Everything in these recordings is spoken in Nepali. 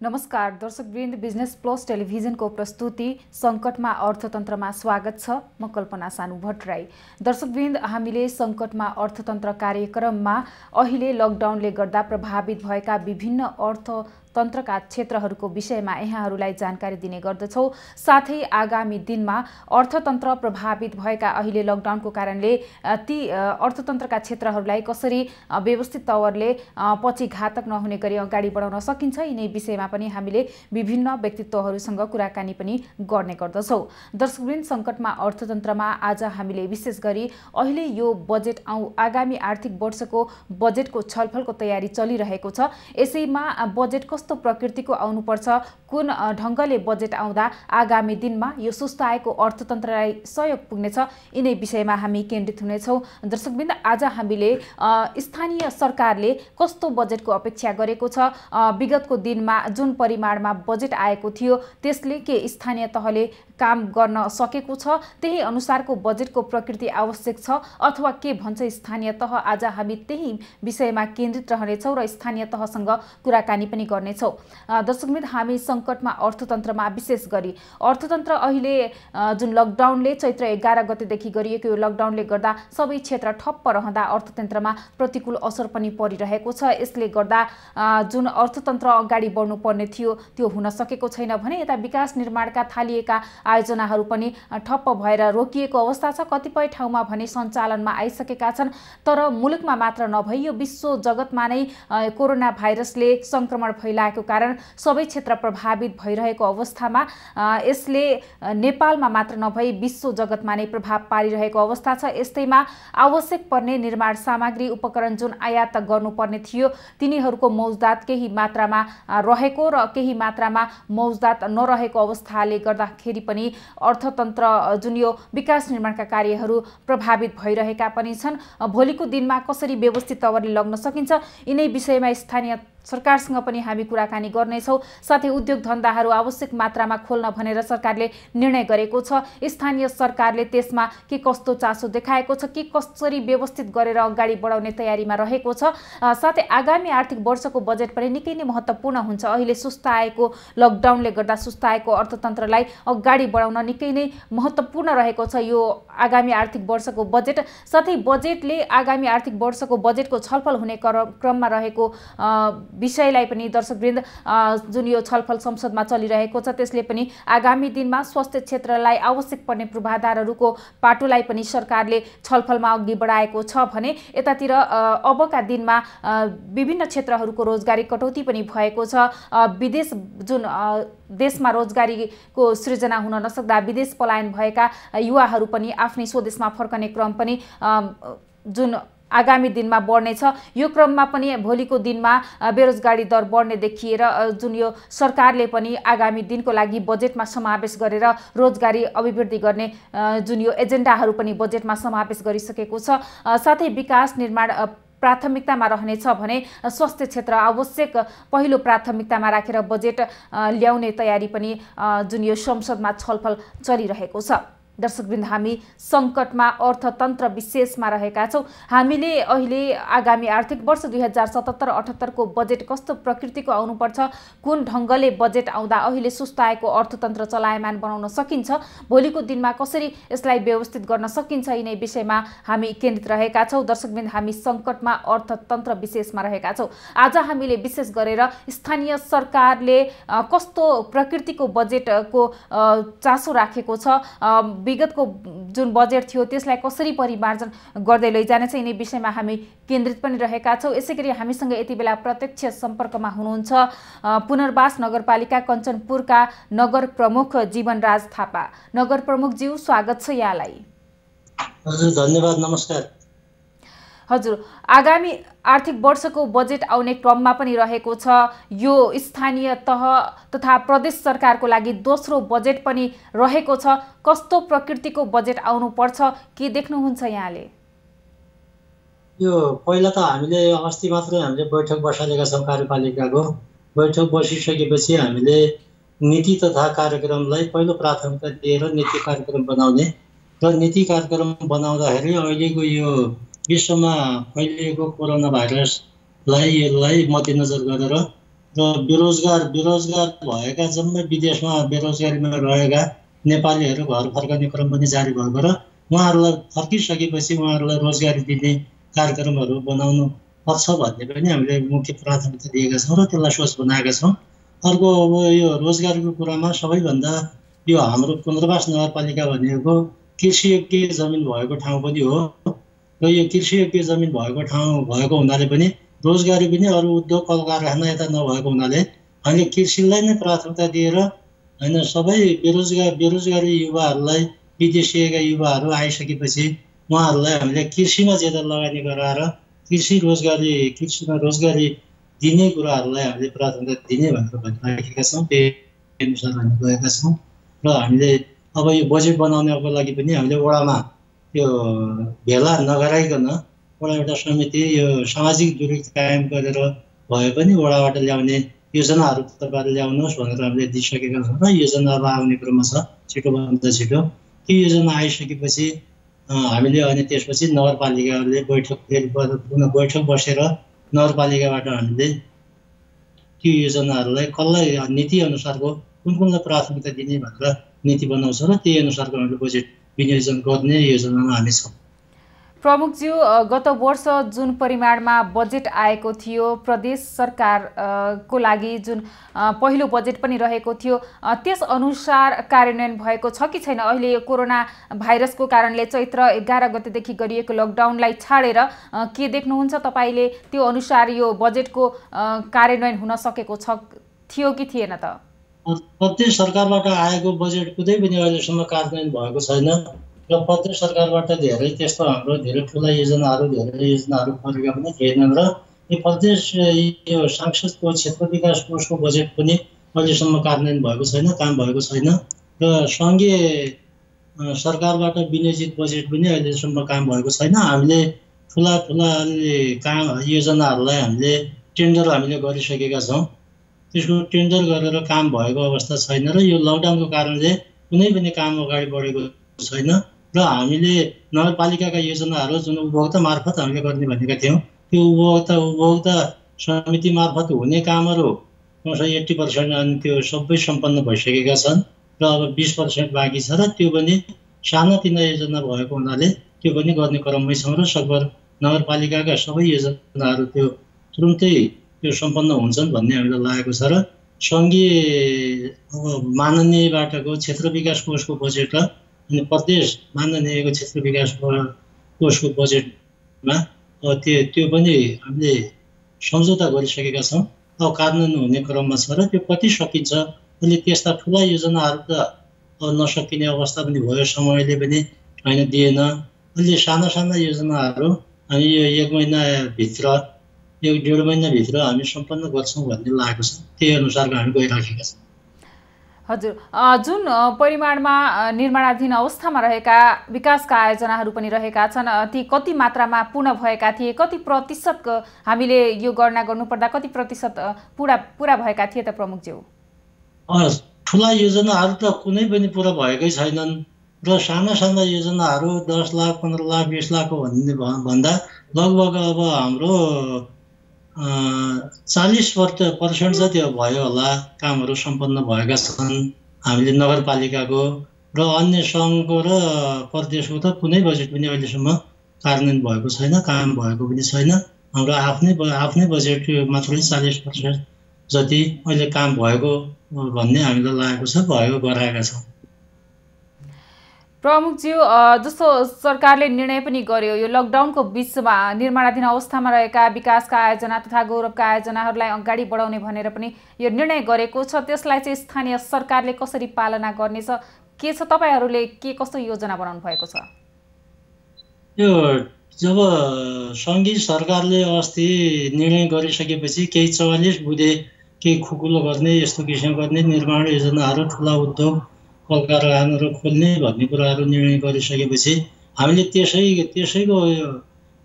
नमस्कार दर्शकवृन्द, बिजनेस प्लस टेलिभिजनको प्रस्तुति संकटमा अर्थतन्त्रमा स्वागत छ। म कल्पना सानु भट्टराई। दर्शकवृन्द, हामीले संकटमा अर्थतन्त्र कार्यक्रममा अहिले लकडाउनले गर्दा प्रभावित भएका विभिन्न अर्थतन्त्रका क्षेत्रहरूको विषयमा यहाँहरूलाई जानकारी दिने गर्दछौँ। साथै आगामी दिनमा अर्थतन्त्र प्रभावित भएका अहिले लकडाउनको कारणले ती अर्थतन्त्रका क्षेत्रहरूलाई कसरी व्यवस्थित तवरले पछि घातक नहुने गरी अगाडि बढाउन सकिन्छ, यिनै विषयमा पनि हामीले विभिन्न व्यक्तित्वहरूसँग कुराकानी पनि गर्ने गर्दछौँ। दर्शकवृन्द, संकटमा अर्थतन्त्रमा आज हामीले विशेष गरी अहिले यो बजेट आगामी आर्थिक वर्षको बजेटको छलफलको तयारी चलिरहेको छ। यसैमा बजेट कस्तो प्रकृतिको आउनुपर्छ, कुन ढङ्गले बजेट आउँदा आगामी दिनमा यो सुस्ताएको अर्थतन्त्रलाई सहयोग पुग्नेछ, यिनै विषयमा हामी केन्द्रित हुनेछौँ। दर्शकवृन्द, आज हामीले स्थानीय सरकारले कस्तो बजेटको अपेक्षा गरेको छ, विगतको दिनमा जुन परिमाणमा बजेट आएको थियो त्यसले के स्थानीय तहले काम गर्न सकेको छ, त्यही अनुसारको बजेटको प्रकृति आवश्यक छ अथवा के भन्छ स्थानीय तह, आज हामी त्यही विषयमा केन्द्रित रहनेछौँ र स्थानीय तहसँग कुराकानी पनि गर्नेछौँ। दर्शकवृन्द, हामी संकटमा अर्थतन्त्रमा विशेष गरी अर्थतन्त्र अहिले जुन लकडाउनले चैत्र 11 गतेदेखि गरिएको यो लकडाउनले गर्दा सबै क्षेत्र ठप्प रहँदा अर्थतन्त्रमा प्रतिकूल असर पनि परिरहेको छ। यसले गर्दा जुन अर्थतन्त्र अगाडि बढ्नु पर्ने थियो त्यो हुन सकेको छैन भने यता विकास निर्माणका थालिएका आयोजनाहरू पनि ठप्प भएर रोकिएको अवस्था छ। कतिपय ठाउँमा भने सञ्चालनमा आइसकेका छन्, तर मुलुकमा मात्र नभई यो विश्व जगतमा नै कोरोना भाइरसले संक्रमण फैलाएको कारण सबै क्षेत्र प्रभावित भइरहेको अवस्थामा यसले नेपालमा मात्र नभई विश्व जगतमा नै प्रभाव पारिरहेको अवस्था छ। यस्तैमा आवश्यक पर्ने निर्माण सामग्री उपकरण जुन आयात गर्नुपर्ने थियो तिनीहरूको मौजदात केही मात्रामा रहेको र केही मात्रामा मौजदात नरहेको अवस्थाले गर्दाखेरि पनि अर्थतन्त्र जुन यो विकास निर्माणका कार्यहरू प्रभावित भइरहेका पनि छन्। भोलिको दिनमा कसरी व्यवस्थित तवरले लग्न सकिन्छ, यिनै विषयमा स्थानीय सरकारसँग पनि हामी कुराकानी गर्नेछौँ। साथै उद्योग धन्दाहरू आवश्यक मात्रामा खोल्न भनेर सरकारले निर्णय गरेको छ। स्थानीय सरकारले त्यसमा के कस्तो चासो देखाएको छ, के कसरी व्यवस्थित गरेर अगाडि बढाउने तयारीमा रहेको छ। साथै आगामी आर्थिक वर्षको बजेट पनि निकै नै महत्त्वपूर्ण हुन्छ। अहिले सुस्ताएको लकडाउनले गर्दा सुस्ताएको अर्थतन्त्रलाई अगाडि बढाउन निकै नै महत्त्वपूर्ण रहेको छ यो आगामी आर्थिक वर्षको बजेट। साथै बजेटले आगामी आर्थिक वर्षको बजेटको छलफल हुने क्रममा रहेको विषयलाई पनि दर्शकवृन्द, जुन यो छलफल संसदमा चलिरहेको छ त्यसले पनि आगामी दिनमा स्वास्थ्य क्षेत्रलाई आवश्यक पर्ने पूर्वाधारहरूको पाटोलाई पनि सरकारले छलफलमा अघि बढाएको छ भने यतातिर अबका दिनमा विभिन्न क्षेत्रहरूको रोजगारी कटौती पनि भएको छ। विदेश जुन देशमा रोजगारीको सृजना हुन नसक्दा विदेश पलायन भएका युवाहरू पनि आफ्नै स्वदेशमा फर्कने क्रम पनि जुन आगामी दिनमा बढ्नेछ। यो क्रममा पनि भोलिको दिनमा बेरोजगारी दर बढ्ने देखिएर जुन यो सरकारले पनि आगामी दिनको लागि बजेटमा समावेश गरेर रोजगारी अभिवृद्धि गर्ने जुन यो एजेन्डाहरू पनि बजेटमा समावेश गरिसकेको छ। साथै विकास निर्माण प्राथमिकतामा रहनेछ भने स्वास्थ्य क्षेत्र आवश्यक पहिलो प्राथमिकतामा राखेर बजेट ल्याउने तयारी पनि जुन यो संसदमा छलफल चलिरहेको छ। दर्शकवृन्द, हामी संकटमा अर्थतन्त्र विशेषमा रहेका छौँ। हामीले अहिले आगामी आर्थिक वर्ष 2077-78 को बजेट कस्तो प्रकृतिको आउनुपर्छ, कुन ढङ्गले बजेट आउँदा अहिले सुस्ताएको अर्थतन्त्र चलायमान बनाउन सकिन्छ, भोलिको दिनमा कसरी यसलाई व्यवस्थित गर्न सकिन्छ, यिनै विषयमा हामी केन्द्रित रहेका छौँ। दर्शकवृन्द, हामी संकटमा अर्थतन्त्र विशेषमा रहेका छौँ। आज हामीले विशेष गरेर स्थानीय सरकारले कस्तो प्रकृतिको बजेटको चासो राखेको छ, विगतको जुन बजेट थियो त्यसलाई कसरी परिमार्जन गर्दै लैजानेछ, यिनै विषयमा हामी केन्द्रित पनि रहेका छौँ। यसैगरी हामीसँग यति बेला प्रत्यक्ष सम्पर्कमा हुनुहुन्छ पुनर्वास नगरपालिका कञ्चनपुरका नगर प्रमुख जीवनराज थापा। नगर प्रमुखज्यू, स्वागत छ यहाँलाई। हजुर, धन्यवाद, नमस्कार। हजुर, आगामी आर्थिक वर्षको बजेट आउने क्रममा पनि रहेको छ। यो स्थानीय तह तथा प्रदेश सरकारको लागि दोस्रो बजेट पनि रहेको छ। कस्तो प्रकृतिको बजेट आउनुपर्छ, के देख्नुहुन्छ यहाँले? यो पहिला त हामीले अस्ति मात्रै हामीले बैठक बसालेका छौँ। कार्यपालिकाको बैठक बसिसकेपछि हामीले नीति तथा कार्यक्रमलाई पहिलो प्राथमिकता दिएर नीति कार्यक्रम बनाउने र नीति कार्यक्रम बनाउँदाखेरि अहिलेको यो विश्वमा फैलिएको कोरोना भाइरसलाई मध्यनजर गरेर र बेरोजगार भएका जम्मै विदेशमा बेरोजगारीमा रहेका नेपालीहरू घर फर्कने क्रम पनि जारी भएको र उहाँहरूलाई फर्किसकेपछि उहाँहरूलाई रोजगारी दिने कार्यक्रमहरू बनाउनु पर्छ भन्ने पनि हामीले मुख्य प्राथमिकता दिएका छौँ र त्यसलाई सोच बनाएका छौँ। अर्को अब यो रोजगारीको कुरामा सबैभन्दा यो हाम्रो पुनर्वास नगरपालिका भनेको कृषियोग्य जमिन भएको ठाउँ पनि हो र यो कृषियोग्य जमिन भएको ठाउँ भएको हुनाले पनि रोजगारी पनि अरू उद्योग कल कारखाना यता नभएको हुनाले हामीले कृषिलाई नै प्राथमिकता दिएर होइन सबै बेरोजगारी युवाहरूलाई विदेशिएका युवाहरू आइसकेपछि उहाँहरूलाई हामीले कृषिमा ज्यादा लगानी गराएर कृषिमा रोजगारी दिने कुराहरूलाई हामीले प्राथमिकता दिने भनेर भनिराखेका छौँ। त्यही अनुसार हामी गएका छौँ र हामीले अब यो बजेट बनाउनको लागि पनि हामीले वडामा यो भेला नगराइकन वडा एउटा समिति यो सामाजिक दूरी कायम गरेर भए पनि वडाबाट ल्याउने योजनाहरू तपाईँहरूले ल्याउनुहोस् भनेर हामीले दिइसकेका छौँ र योजना अब आउने क्रममा छ छिटोभन्दा छिटो। त्यो योजना आइसकेपछि हामीले अनि त्यसपछि नगरपालिकाहरूले बैठक बसेर नगरपालिकाबाट हामीले त्यो योजनाहरूलाई कसलाई नीति अनुसारको कुनलाई प्राथमिकता दिने भनेर नीति बनाउँछ र त्यही अनुसारको हामीले बजेट विनियोजन गर्ने योजनामा हामी छौँ। प्रमुखज्यू, गत वर्ष जुन परिमाणमा बजेट आएको थियो प्रदेश सरकारको लागि जुन पहिलो बजेट पनि रहेको थियो त्यस अनुसार कार्यान्वयन भएको छ कि छैन? अहिले कोरोना भाइरसको कारणले चैत्र 11 गतेदेखि गरिएको लकडाउनलाई छाडेर के देख्नुहुन्छ तपाईँले? त्यो अनुसार यो बजेटको कार्यान्वयन हुन सकेको थियो कि थिएन त? प्रदेश सरकारबाट आएको बजेट कुनै पनि अहिलेसम्म कार्यान्वयन भएको छैन र प्रदेश सरकारबाट त्यस्तो हाम्रो धेरै ठुला योजनाहरू गरेका पनि थिएनन् र यो प्रदेश यो सांसदको क्षेत्र विकास कोषको बजेट पनि अहिलेसम्म कार्यान्वयन भएको छैन, काम भएको छैन र सङ्घीय सरकारबाट विनियोजित बजेट पनि अहिलेसम्म काम भएको छैन। हामीले ठुला काम योजनाहरूलाई हामीले टेन्डर गरिसकेका छौँ, त्यसको टेन्डर गरेर काम भएको अवस्था छैन र यो लकडाउनको कारणले कुनै पनि काम अगाडि बढेको छैन र हामीले नगरपालिकाका योजनाहरू जुन उपभोक्ता मार्फत हामीले गर्ने भनेका थियौँ त्यो उपभोक्ता समिति मार्फत हुने कामहरू 80% अनि त्यो सबै सम्पन्न भइसकेका छन् र अब 20% बाँकी छ र त्यो पनि सानातिना योजना भएको हुनाले त्यो पनि गर्ने क्रममै छौँ र सकभर नगरपालिकाका सबै योजनाहरू त्यो तुरुन्तै त्यो सम्पन्न हुन्छन् भन्ने हामीलाई लागेको छ र सङ्घीय माननीयबाटको क्षेत्र विकास कोषको बजेट र अनि प्रदेश माननीयको क्षेत्र विकास कोषको बजेटमा त्यो पनि हामीले सम्झौता गरिसकेका छौँ। अब कार्यान्वयन हुने क्रममा छ र त्यो कति सकिन्छ अहिले त्यस्ता ठुला योजनाहरू त नसकिने अवस्था पनि भयो, समयले पनि होइन दिएन। अहिले साना योजनाहरू हामी यो 1-1.5 महिनाभित्र हामी सम्पन्न गर्छौँ भन्ने लागेको छ। त्यही अनुसारको हामी गइराखेका छौँ। हजुर, जुन परिमाणमा निर्माणाधीन अवस्थामा रहेका विकासका आयोजनाहरू पनि रहेका छन् ती कति मात्रामा पूर्ण भएका थिए? कति प्रतिशत हामीले यो गणना गर्नुपर्दा कति प्रतिशत पुरा भएका थिए त प्रमुखज्यू? ठुला योजनाहरू त कुनै पनि पुरा भएकै छैनन् र साना योजनाहरू 10 लाख 15 लाख 20 लाखको भन्दा लगभग अब हाम्रो 40% जति भयो होला कामहरू सम्पन्न भएका छन् हामीले नगरपालिकाको र अन्य सङ्घको र प्रदेशको त कुनै बजेट पनि अहिलेसम्म कार्यान्वयन भएको छैन, काम भएको पनि छैन। हाम्रो आफ्नै बजेट मात्रै 40% जति अहिले काम भएको भन्ने हामीलाई लागेको छ, गराएका छौँ। प्रमुखज्यू, जस्तो सरकारले निर्णय पनि गर्यो यो लकडाउनको बीचमा निर्माणाधीन अवस्थामा रहेका विकासका आयोजना तथा गौरवका आयोजनाहरूलाई अगाडि बढाउने भनेर पनि यो निर्णय गरेको छ, त्यसलाई चाहिँ स्थानीय सरकारले कसरी पालना गर्नेछ? के छ तपाईँहरूले कस्तो योजना बनाउनु भएको छ? यो जब सङ्घीय सरकारले अस्ति निर्णय गरिसकेपछि केही 44 बुँदे केही खुकुलो गर्ने यस्तो किसिम गर्ने निर्माण योजनाहरू ठुला उद्योग कलकारखानाहरू खोल्ने भन्ने कुराहरू निर्णय गरिसकेपछि हामीले त्यसैको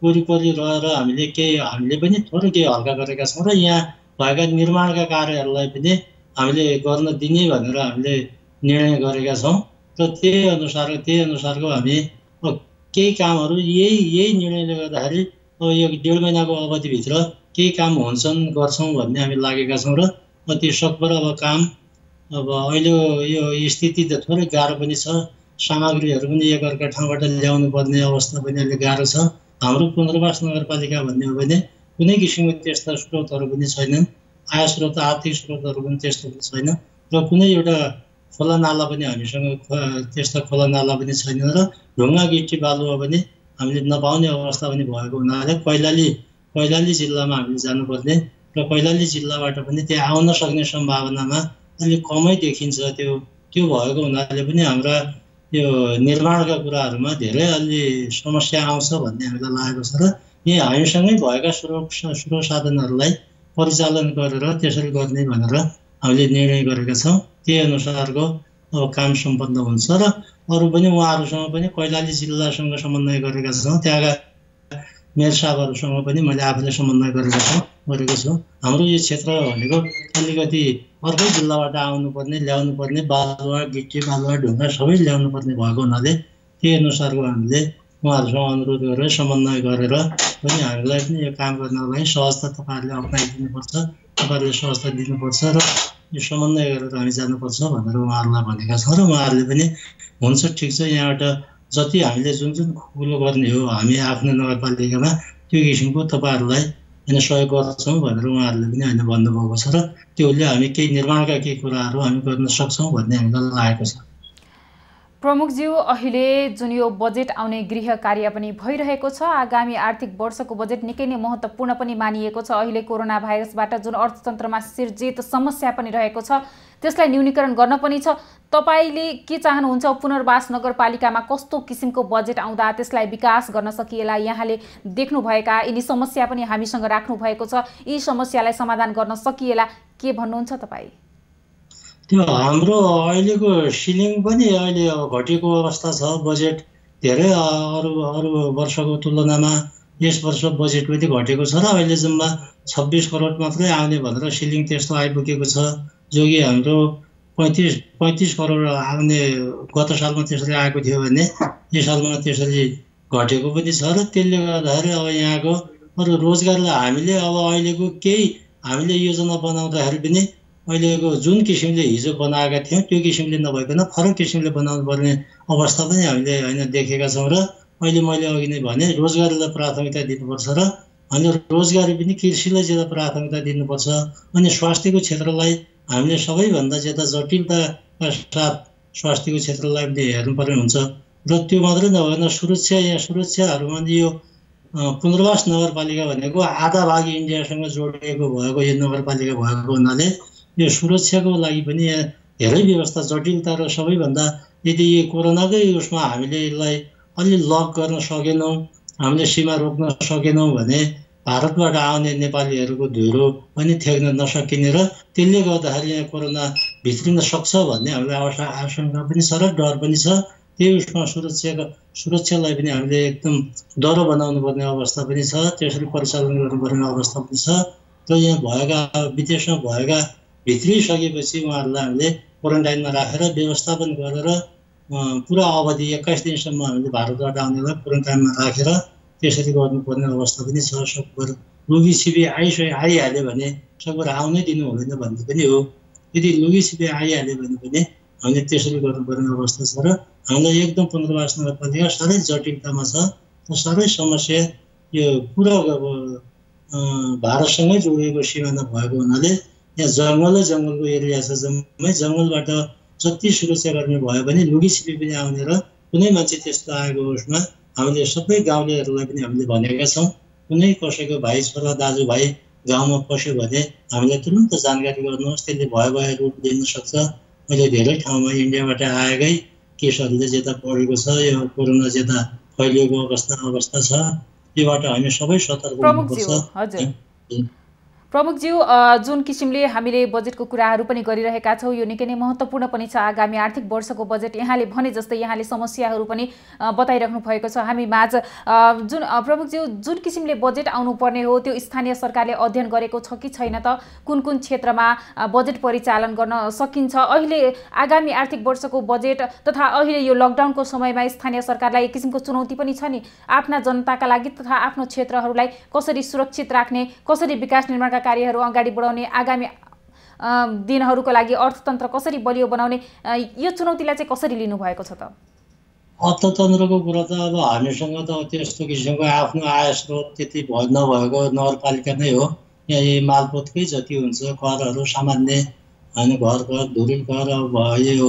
वरिपरि रहेर हामीले पनि थोरै केही हल्का गरेका छौँ र यहाँ भएका निर्माणका कार्यहरूलाई पनि हामीले गर्न दिने भनेर हामीले निर्णय गरेका छौँ र त्यही अनुसारको हामी केही कामहरू यही निर्णयले गर्दाखेरि अब यो 1.5 महिनाको अवधिभित्र केही काम गर्छौँ भन्ने हामी लागेका छौँ र अति सकभर अब काम अब अहिले यो स्थिति त थोरै गाह्रो पनि छ, सामग्रीहरू पनि एकअर्का ठाउँबाट ल्याउनु पर्ने अवस्था पनि अहिले गाह्रो छ। हाम्रो पुनर्वास नगरपालिका भन्ने हो भने कुनै किसिमको त्यस्ता स्रोतहरू पनि छैनन्, आय स्रोत आर्थिक स्रोतहरू पनि त्यस्तो पनि छैन र कुनै एउटा खोला नाला पनि हामीसँग त्यस्ता खोला नाला पनि छैन र ढुङ्गा गिटी बालुवा पनि हामीले नपाउने अवस्था पनि भएको हुनाले कैलाली जिल्लामा हामीले जानुपर्ने र कैलाली जिल्लाबाट पनि त्यहाँ आउन सक्ने सम्भावनामा अलिक कमै देखिन्छ। त्यो भएको हुनाले पनि हाम्रा यो निर्माणका कुराहरूमा धेरै अलि समस्या आउँछ भन्ने हामीलाई लागेको छ र यही हामीसँगै भएका स्रोत साधनहरूलाई परिचालन गरेर त्यसरी गर्ने भनेर हामीले निर्णय गरेका छौँ। त्यही अनुसारको अब काम सम्पन्न हुन्छ र अरू पनि उहाँहरूसँग पनि कैलाली जिल्लासँग समन्वय गरेका छौँ, त्यहाँका मेयर साहबहरूसँग पनि मैले आफूले समन्वय गरेको छु। हाम्रो यो क्षेत्र भनेको अलिकति अर्कै जिल्लाबाट आउनुपर्ने ल्याउनुपर्ने बालुवा गिटी बालुवा ढुङ्गा सबै ल्याउनुपर्ने भएको हुनाले त्यही अनुसारको हामीले उहाँहरूसँग अनुरोध गरेर समन्वय गरेर पनि हामीलाई पनि यो काम गर्नलाई सहजता तपाईँहरूले अप्नाइदिनुपर्छ, तपाईँहरूले सहजता दिनुपर्छ र यो समन्वय गरेर हामी जानुपर्छ भनेर उहाँहरूलाई भनेका छौँ र उहाँहरूले पनि हुन्छ ठिक छ, यहाँबाट जति हामीले जुन कुरो गर्ने हो हामी आफ्नो नगरपालिकामा त्यो किसिमको तपाईँहरूलाई होइन सहयोग गर्छौँ भनेर उहाँहरूले पनि होइन भन्नुभएको छ र त्योले हामी केही निर्माणका केही कुराहरू हामी गर्न सक्छौँ भन्ने हामीलाई लागेको छ। प्रमुखज्यू, अहिले जुन यो बजेट आउने गृह कार्य पनि भइरहेको छ, आगामी आर्थिक वर्षको बजेट निकै नै महत्त्वपूर्ण पनि मानिएको छ। अहिले कोरोना भाइरसबाट जुन अर्थतन्त्रमा सिर्जित समस्या पनि रहेको छ त्यसलाई न्यूनीकरण गर्न पनि छ। तपाईले के चाहनुहुन्छ? पुनर्वास नगरपालिकामा कस्तो किसिमको बजेट आउँदा त्यसलाई विकास गर्न सकिएला? यहाँले देख्नुभएका यिनी समस्या पनि हामीसँग राख्नु भएको छ, यी समस्यालाई समाधान गर्न सकिएला, के भन्नुहुन्छ तपाईँ? त्यो हाम्रो अहिलेको सिलिङ पनि अहिले घटेको अवस्था छ। बजेट धेरै अरू वर्षको तुलनामा यस वर्ष बजेट पनि घटेको छ र अहिले जम्मा 26 करोड मात्रै आउने भनेर सिलिङ त्यस्तो आइपुगेको छ, जो कि हाम्रो 35 करोड आउने गत सालमा त्यसरी आएको थियो भने यो सालमा त्यसरी घटेको पनि छ र त्यसले गर्दाखेरि अब यहाँको अरू रोजगारलाई हामीले अब अहिलेको केही हामीले योजना बनाउँदाखेरि पनि अहिलेको जुन किसिमले हिजो बनाएका थियौँ त्यो किसिमले नभइकन फरक किसिमले बनाउनु पर्ने अवस्था पनि हामीले होइन देखेका छौँ र अहिले मैले अघि नै भने रोजगारीलाई प्राथमिकता दिनुपर्छ र हामीले रोजगारी पनि कृषिलाई ज्यादा प्राथमिकता दिनुपर्छ। अनि स्वास्थ्यको क्षेत्रलाई हामीले सबैभन्दा ज्यादा जटिलताका साथ स्वास्थ्यको क्षेत्रलाई पनि हेर्नुपर्ने हुन्छ र त्यो मात्रै नभएर सुरक्षाहरूमा यो पुनर्वास नगरपालिका भनेको आधा भाग इन्डियासँग जोडिएको भएको यो नगरपालिका भएको हुनाले यो सुरक्षाको लागि पनि धेरै व्यवस्था जटिलता र सबैभन्दा यदि यो कोरोनाकै उसमा हामीले यसलाई अलि लक गर्न सकेनौँ, हामीले सीमा रोक्न सकेनौँ भने भारतबाट आउने नेपालीहरूको धुरो पनि थ्याक्न नसकिने र त्यसले गर्दाखेरि यहाँ कोरोना भित्रिन सक्छ भन्ने हामीलाई आशंका पनि छ र डर पनि छ। त्यही उसमा सुरक्षालाई पनि हामीले एकदम डह्रो बनाउनु पर्ने अवस्था पनि छ, त्यसरी परिचालन गर्नुपर्ने अवस्था पनि छ र यहाँ भएका विदेशमा भएका भित्रिसकेपछि उहाँहरूलाई हामीले क्वारेन्टाइनमा राखेर व्यवस्थापन गरेर पुरा अवधि 21 दिनसम्म हामीले भारतबाट आउनेलाई क्वारेन्टाइनमा राखेर त्यसरी गर्नुपर्ने अवस्था पनि छ। सकभर लुगिसिपी आइहाल्यो भने सकभर आउनै दिनु हुँदैन भन्ने पनि हो। यदि लुगिसिपी आइहाल्यो भने पनि हामीले त्यसरी गर्नुपर्ने अवस्था छ र हामीलाई एकदम पुनर्वास नगरपालिका साह्रै जटिलतामा छ र साह्रै समस्या यो पुरा भारतसँगै जोडिएको सिमाना भएको हुनाले यहाँ जङ्गलको एरिया छ, जम्मै जङ्गलबाट जति सुरक्षा गर्ने भयो भने लुगिसिपी पनि आउने र कुनै मान्छे त्यस्तो आएको उसमा हामीले सबै गाउँलेहरूलाई पनि हामीले भनेका छौँ, कुनै कसैको भाइ छोरा दाजुभाइ गाउँमा पस्यो भने हामीलाई तुरुन्त जानकारी गर्नुहोस्, त्यसले भए रूप लिन सक्छ। मैले धेरै ठाउँमा इन्डियाबाट आएकै केसहरूले ज्यादा बढेको छ, यो कोरोना ज्यादा फैलिएको अवस्था छ, योबाट हामी सबै सतर्क हुनुपर्छ। प्रमुखज्यू, जुन किसिमले हामीले बजेटको कुराहरू पनि गरिरहेका छौँ यो निकै नै महत्त्वपूर्ण पनि छ। आगामी आर्थिक वर्षको बजेट यहाँले भने जस्तै यहाँले समस्याहरू पनि बताइराख्नु भएको छ हामी माझ। जुन प्रमुखज्यू, जुन किसिमले बजेट आउनुपर्ने हो त्यो स्थानीय सरकारले अध्ययन गरेको छ कि छैन त? कुन कुन क्षेत्रमा बजेट परिचालन गर्न सकिन्छ? अहिले आगामी आर्थिक वर्षको बजेट तथा अहिले यो लकडाउनको समयमा स्थानीय सरकारलाई एक किसिमको चुनौती पनि छ नि, आफ्ना जनताका लागि तथा आफ्नो क्षेत्रहरूलाई कसरी सुरक्षित राख्ने, कसरी विकास निर्माणका कार्यहरू अगाडि बढाउने, आगामी दिनहरूको लागि अर्थतन्त्र कसरी बलियो बनाउने यो चुनौतीलाई चाहिँ कसरी लिनुभएको छ त? अर्थतन्त्रको कुरा त अब हामीसँग त त्यस्तो किसिमको आफ्नो आय स्रोत त्यति नभएको नगरपालिका नै हो। यहाँ यही मालपोतकै जति हुन्छ करहरू सामान्य होइन, घर कर, धुरी कर, अब यो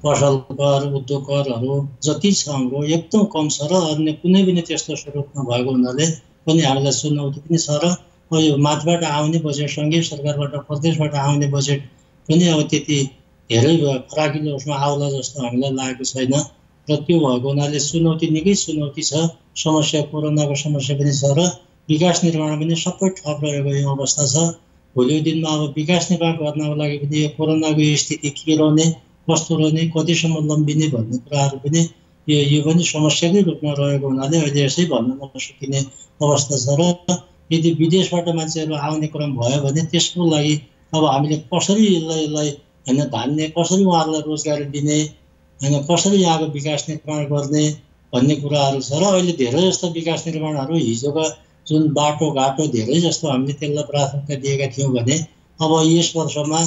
पसल कर, उद्योग करहरू जति छ हाम्रो एकदम कम छ र अन्य कुनै पनि त्यस्तो स्रोत नभएको हुनाले पनि हामीलाई चुनौती पनि छ। र यो माथिबाट आउने बजेटसँगै सरकारबाट प्रदेशबाट आउने बजेट पनि अब त्यति धेरै फराकिलो उसमा आउला जस्तो हामीलाई लागेको छैन। र त्यो भएको हुनाले चुनौती निकै चुनौती छ। समस्या कोरोनाको समस्या पनि छ र विकास निर्माण पनि सबै ठप रहेको यो अवस्था छ। भोलिको दिनमा अब विकास निर्माण गर्नको लागि पनि यो कोरोनाको स्थिति के रहने, कस्तो रहने, कतिसम्म लम्बिने भन्ने कुराहरू पनि यो पनि समस्याकै रूपमा रहेको हुनाले अहिले यसै भन्न नसकिने अवस्था छ। र यदि विदेशबाट मान्छेहरू आउने क्रम भयो भने त्यसको लागि अब हामीले कसरी यसलाई होइन धान्ने, कसरी उहाँहरूलाई रोजगारी दिने, होइन कसरी यहाँको विकास निर्माण गर्ने भन्ने कुराहरू छ। र अहिले धेरै जस्तो विकास निर्माणहरू हिजोका जुन बाटोघाटो धेरै जस्तो हामीले त्यसलाई प्राथमिकता दिएका थियौँ भने अब यस वर्षमा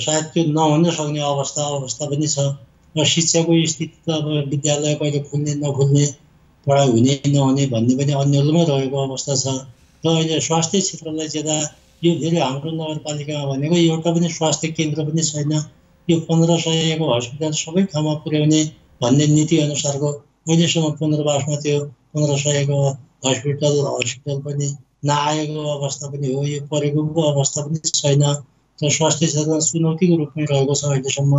सायद त्यो नहुन सक्ने अवस्था पनि छ। र शिक्षाको स्थिति त अब विद्यालय कहिले खुल्ने नखुल्ने, पढाइ हुने नहुने भन्ने पनि अन्यलमै रहेको अवस्था छ। र अहिले स्वास्थ्य क्षेत्रलाई ज्यादा यो फेरि हाम्रो नगरपालिकामा भनेको एउटा पनि स्वास्थ्य केन्द्र पनि छैन। यो 1500को हस्पिटल सबै ठाउँमा पुर्याउने भन्ने नीति अनुसारको अहिलेसम्म पुनर्वासमा त्यो 1500को हस्पिटल पनि नआएको अवस्था पनि हो। यो परेको अवस्था पनि छैन। र स्वास्थ्य क्षेत्रमा चुनौतीको रूपमै रहेको छ अहिलेसम्म।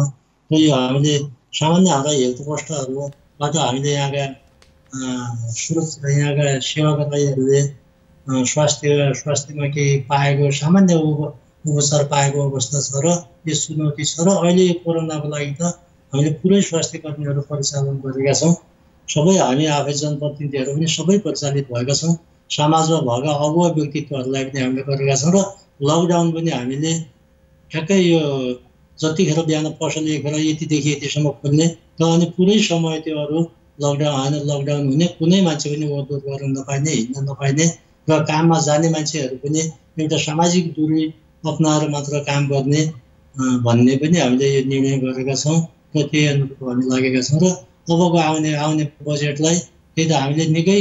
र यो हामीले सामान्य हाम्रा हेल्थ पोस्टहरूबाट हामीले यहाँका सेवाकर्मीहरूले स्वास्थ्यमा केही पाएको सामान्य उपचार पाएको अवस्था छ। र यो चुनौती छ। र अहिले यो कोरोनाको लागि त हामीले पुरै स्वास्थ्य कर्मीहरू परिचालन गरेका छौँ। सबै हामी आफै जनप्रतिनिधिहरू पनि सबै परिचालित भएका छौँ। समाजमा भएका अगुवा व्यक्तित्वहरूलाई पनि हामीले गरेका छौँ। र लकडाउन पनि हामीले ठ्याक्कै यो जतिखेर बिहान पसल लेखेर यतिदेखि यतिसम्म खोल्ने र अनि पुरै समय त्यो अरू लकडाउन हुने, कुनै मान्छे पनि ओहोरदोहोर गर्न नपाइने, हिँड्न नपाइने र काममा जाने मान्छेहरू पनि एउटा सामाजिक दूरी अपनाएर मात्र काम गर्ने भन्ने पनि हामीले यो निर्णय गरेका छौँ। र त्यही अनुरूप हामी लागेका छौँ। र अबको आउने बजेटलाई त्यही त हामीले निकै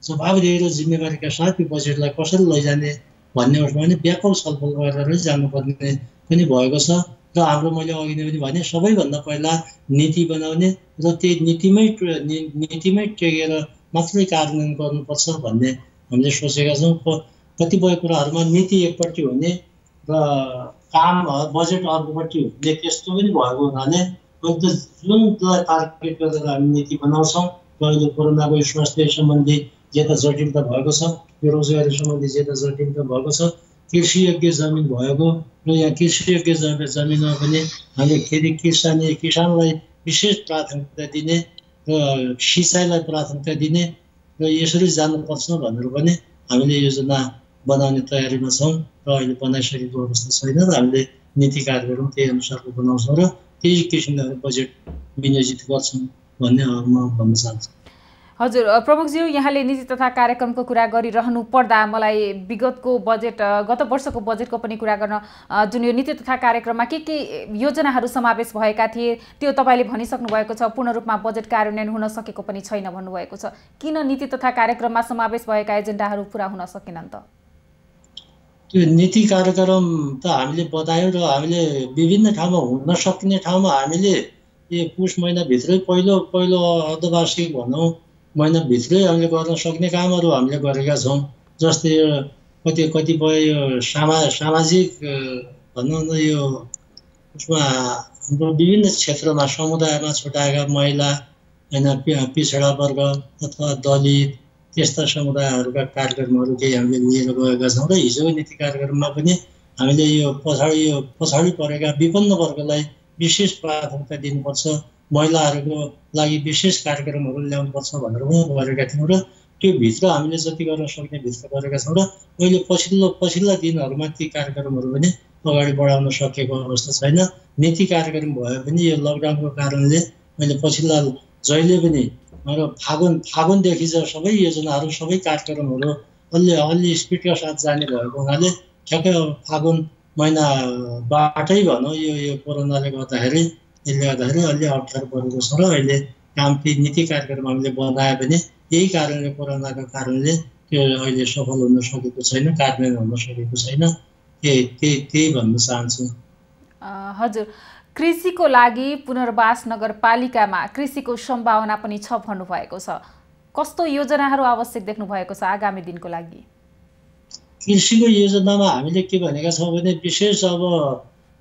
जवाबदेही र जिम्मेवारीका साथ यो बजेटलाई कसरी लैजाने भन्ने उसमा पनि व्यापक छलफल गरेर जानुपर्ने पनि भएको छ। र हाम्रो मैले अघि नै पनि भने सबैभन्दा पहिला नीति बनाउने र त्यही नीतिमै टेकेर मात्रै कार्यान्वयन गर्नुपर्छ भन्ने हामीले सोचेका छौँ। कतिपय कुराहरूमा नीति एकपट्टि हुने र काम बजेट अर्कोपट्टि हुने त्यस्तो पनि भएको हुनाले जुनलाई टार्गेट गरेर हामी नीति बनाउँछौँ। र अहिले कोरोनाको स्वास्थ्य सम्बन्धी ज्यादा जटिलता भएको छ, बेरोजगारी सम्बन्धी ज्यादा जटिलता भएको छ, कृषियोग्य जमिन भएको र यहाँ कृषियोग्य जमिनमा पनि हामीले किसानलाई विशेष प्राथमिकता दिने र सिँचाइलाई प्राथमिकता दिने र यसरी जानुपर्छ भनेर पनि हामीले योजना बनाउने तयारीमा छौँ। र अहिले बनाइसकेको अवस्था छैन। र हामीले नीति कार्यक्रम त्यही अनुसारको बनाउँछौँ र त्यही किसिमले बजेट विनियोजित गर्छौँ भन्ने म भन्न चाहन्छु। हजुर प्रमुखज्यू, यहाँले नीति तथा कार्यक्रमको कुरा गरिरहनु पर्दा मलाई गत वर्षको बजेटको पनि कुरा गर्न, जुन यो नीति तथा कार्यक्रममा के योजनाहरू समावेश भएका थिए त्यो तपाईँले भनिसक्नु भएको छ। पूर्ण रूपमा बजेट कार्यान्वयन हुन सकेको पनि छैन भन्नुभएको छ। किन नीति तथा कार्यक्रममा समावेश भएका एजेन्डाहरू पुरा हुन सकेनन् त? त्यो नीति कार्यक्रम त हामीले बतायौँ र हामीले विभिन्न ठाउँमा हुन सक्ने ठाउँमा हामीले यो पुष महिनाभित्रै पहिलो अर्धवार्षिक भनौँ महिनाभित्रै हामीले गर्न सक्ने कामहरू हामीले गरेका छौँ। जस्तै कतिपय सामाजिक भनौँ न यो उसमा हाम्रो विभिन्न क्षेत्रमा समुदायमा छुट्याएका महिला होइन, पिछडा वर्ग अथवा दलित त्यस्ता समुदायहरूका कार्यक्रमहरू केही हामीले लिएर गएका छौँ। र हिजोको नीति कार्यक्रममा पनि हामीले यो पछाडि परेका विपन्न वर्गलाई विशेष प्राथमिकता दिनुपर्छ, महिलाहरूको लागि विशेष कार्यक्रमहरू ल्याउनुपर्छ भनेर गरेका थियौँ। र त्यो भित्र हामीले जति गर्न सक्ने भित्र गरेका छौँ। र अहिले पछिल्ला दिनहरूमा ती कार्यक्रमहरू पनि अगाडि बढाउन सकेको अवस्था छैन। नीति कार्यक्रम भए पनि यो लकडाउनको कारणले मैले पछिल्ला जहिले पनि र फागुनदेखि चाहिँ सबै योजनाहरू सबै कार्यक्रमहरू अलि स्पिडका साथ जाने भएको हुनाले ठ्याक्कै फागुन महिनाबाटै भनौँ यो कोरोनाले गर्दाखेरि यसले गर्दाखेरि अलि अप्ठ्यारो परेको छ र अहिले नीति कार्यक्रम हामीले बनाए पनि यही कारणले कोरोनाको कारणले त्यो अहिले सफल हुन सकेको छैन, कार्यान्वयन हुन सकेको छैन। त्यही भन्न चाहन्छु। हजुर, कृषिको लागि पुनर्वास नगरपालिकामा कृषिको सम्भावना पनि छ भन्नुभएको छ। कस्तो योजनाहरू आवश्यक देख्नु भएको छ आगामी दिनको लागि? कृषिको योजनामा हामीले के भनेका छौँ भने विशेष अब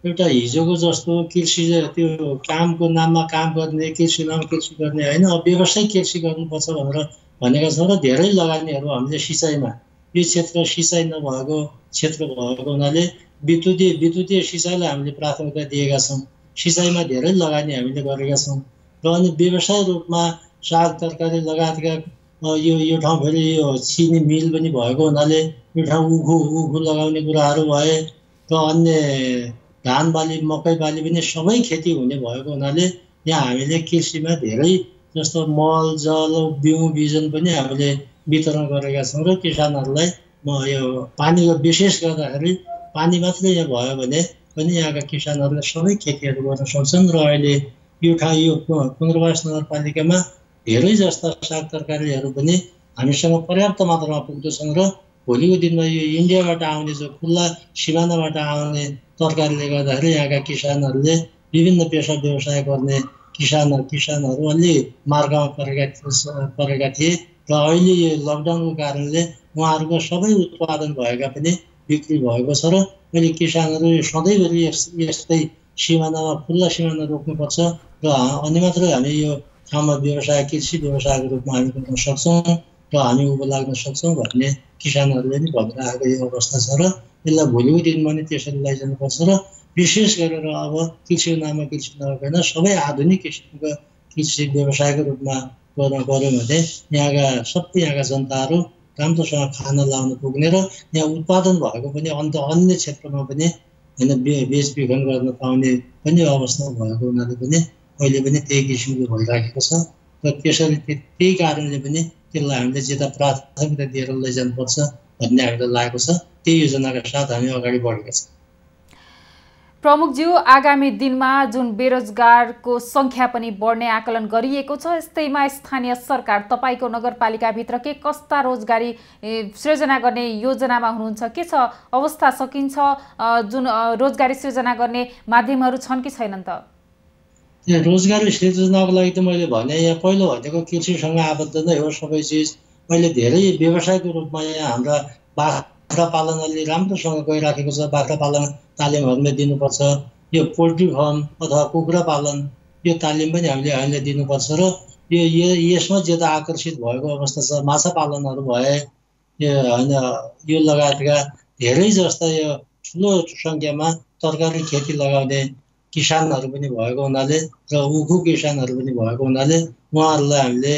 एउटा हिजोको जस्तो कृषि त्यो कामको नाममा काम गर्ने, कृषि नाम कृषि गर्ने होइन, अब व्यवसायिक कृषि गर्नुपर्छ भनेर भनेका छौँ र धेरै लगानीहरू हामीले सिँचाइमा, यो क्षेत्र सिँचाइ नभएको क्षेत्र भएको हुनाले विद्युतीय सिँचाइलाई हामीले प्राथमिकता दिएका छौँ। सिँचाइमा धेरै लगानी हामीले गरेका छौँ र अनि व्यवसाय रूपमा साग तरकारी लगायतका यो ठाउँ फेरि यो चिनी मिल पनि भएको हुनाले यो ठाउँ उखु लगाउने कुराहरू भए र अन्य धान बाली मकै बाली पनि सबै खेती हुने भएको हुनाले यहाँ हामीले कृषिमा धेरै जस्तो मल जल बिउ बिजन पनि हामीले वितरण गरेका छौँ र किसानहरूलाई यो पानीको विशेष गर्दाखेरि पानी मात्रै यहाँ भयो भने पनि यहाँका किसानहरूले सबै खेतीहरू गर्न सक्छन् र अहिले यो पुनर्वास नगरपालिकामा धेरै जस्ता साग तरकारीहरू पनि हामीसँग पर्याप्त मात्रामा पुग्दछन् र भोलिको दिनमा यो इन्डियाबाट आउने जो खुल्ला सिमानाबाट आउने तरकारीले गर्दाखेरि यहाँका किसानहरूले विभिन्न पेसा व्यवसाय गर्ने किसानहरू अलि मार्गमा परेका थिए र अहिले यो लकडाउनको कारणले उहाँहरूको सबै उत्पादन भएका पनि बिक्री भएको छ र अहिले किसानहरू सधैँभरि यस्तै सिमानामा खुल्ला सिमाना रोक्नुपर्छ र अनि मात्रै हामी यो ठाउँमा कृषि व्यवसायको रूपमा हामी गर्न सक्छौँ र हामी उँभो लाग्न सक्छौँ भन्ने किसानहरूले पनि भनिरहेको यो अवस्था छ र यसलाई भोलिको दिनमा पनि त्यसरी लैजानुपर्छ र विशेष गरेर अब कृषिको नाममा कृषि नभएन सबै आधुनिक किसिमको कृषि व्यवसायको रूपमा गर्न गऱ्यौँ भने यहाँका जनताहरू राम्रोसँग खान लाउन पुग्ने र यहाँ उत्पादन भएको पनि अन्य क्षेत्रमा पनि होइन बेचबिखन गर्न पाउने पनि अवस्था भएको हुनाले पनि अहिले पनि त्यही किसिमको भइराखेको छ र त्यसरी त्यही कारणले पनि त्यसलाई हामीले जेता प्राथमिकता दिएर लैजानुपर्छ भन्ने हामीलाई लागेको छ। त्यही योजनाका साथ हामी अगाडि बढेका छौँ। प्रमुखज्यू, आगामी दिनमा जुन बेरोजगारको सङ्ख्या पनि बढ्ने आकलन गरिएको छ, यस्तैमा स्थानीय सरकार तपाईँको नगरपालिकाभित्र के कस्ता रोजगारी सृजना गर्ने योजनामा हुनुहुन्छ? के छ अवस्था? सकिन्छ जुन रोजगारी सृजना गर्ने माध्यमहरू छन् कि छैनन् त? रोजगारी सृजनाको लागि त मैले भने यहाँ पहिलो भनेको कृषिसँग आबद्ध नै हो सबै चिज। अहिले धेरै व्यवसायको रूपमा यहाँ हाम्रा बाख्रा पालन अलि राम्रोसँग गइराखेको छ। बाख्रा पालन तालिमहरूले दिनुपर्छ। यो पोल्ट्री फार्म अथवा कुखुरा पालन यो तालिम पनि हामीले अहिले दिनुपर्छ र यसमा ज्यादा आकर्षित भएको अवस्था छ। माछा पालनहरू भए होइन यो लगायतका धेरै जस्ता यो ठुलो सङ्ख्यामा तरकारी खेती लगाउने किसानहरू पनि भएको हुनाले र उखु किसानहरू पनि भएको हुनाले उहाँहरूलाई हामीले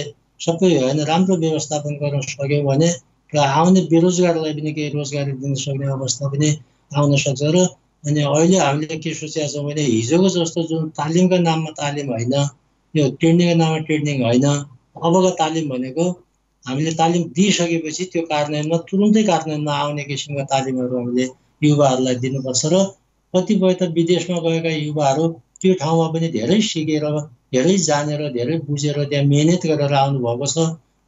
सबै होइन राम्रो व्यवस्थापन गर्न सक्यौँ भने र आउने बेरोजगारलाई पनि केही रोजगारी दिन सक्ने अवस्था पनि आउन सक्छ। र अनि अहिले हामीले के सोचेका छौँ भने हिजोको जस्तो जुन तालिमको नाममा तालिम होइन, यो ट्रेनिङको नाममा ट्रेनिङ होइन, अबको तालिम भनेको हामीले तालिम दिइसकेपछि त्यो कार्यान्वयनमा तुरुन्तै कार्यान्वयनमा आउने किसिमका तालिमहरू हामीले युवाहरूलाई दिनुपर्छ र कतिपय त विदेशमा गएका युवाहरू त्यो ठाउँमा पनि धेरै सिकेर धेरै जानेर धेरै बुझेर त्यहाँ मेहनत गरेर आउनुभएको छ।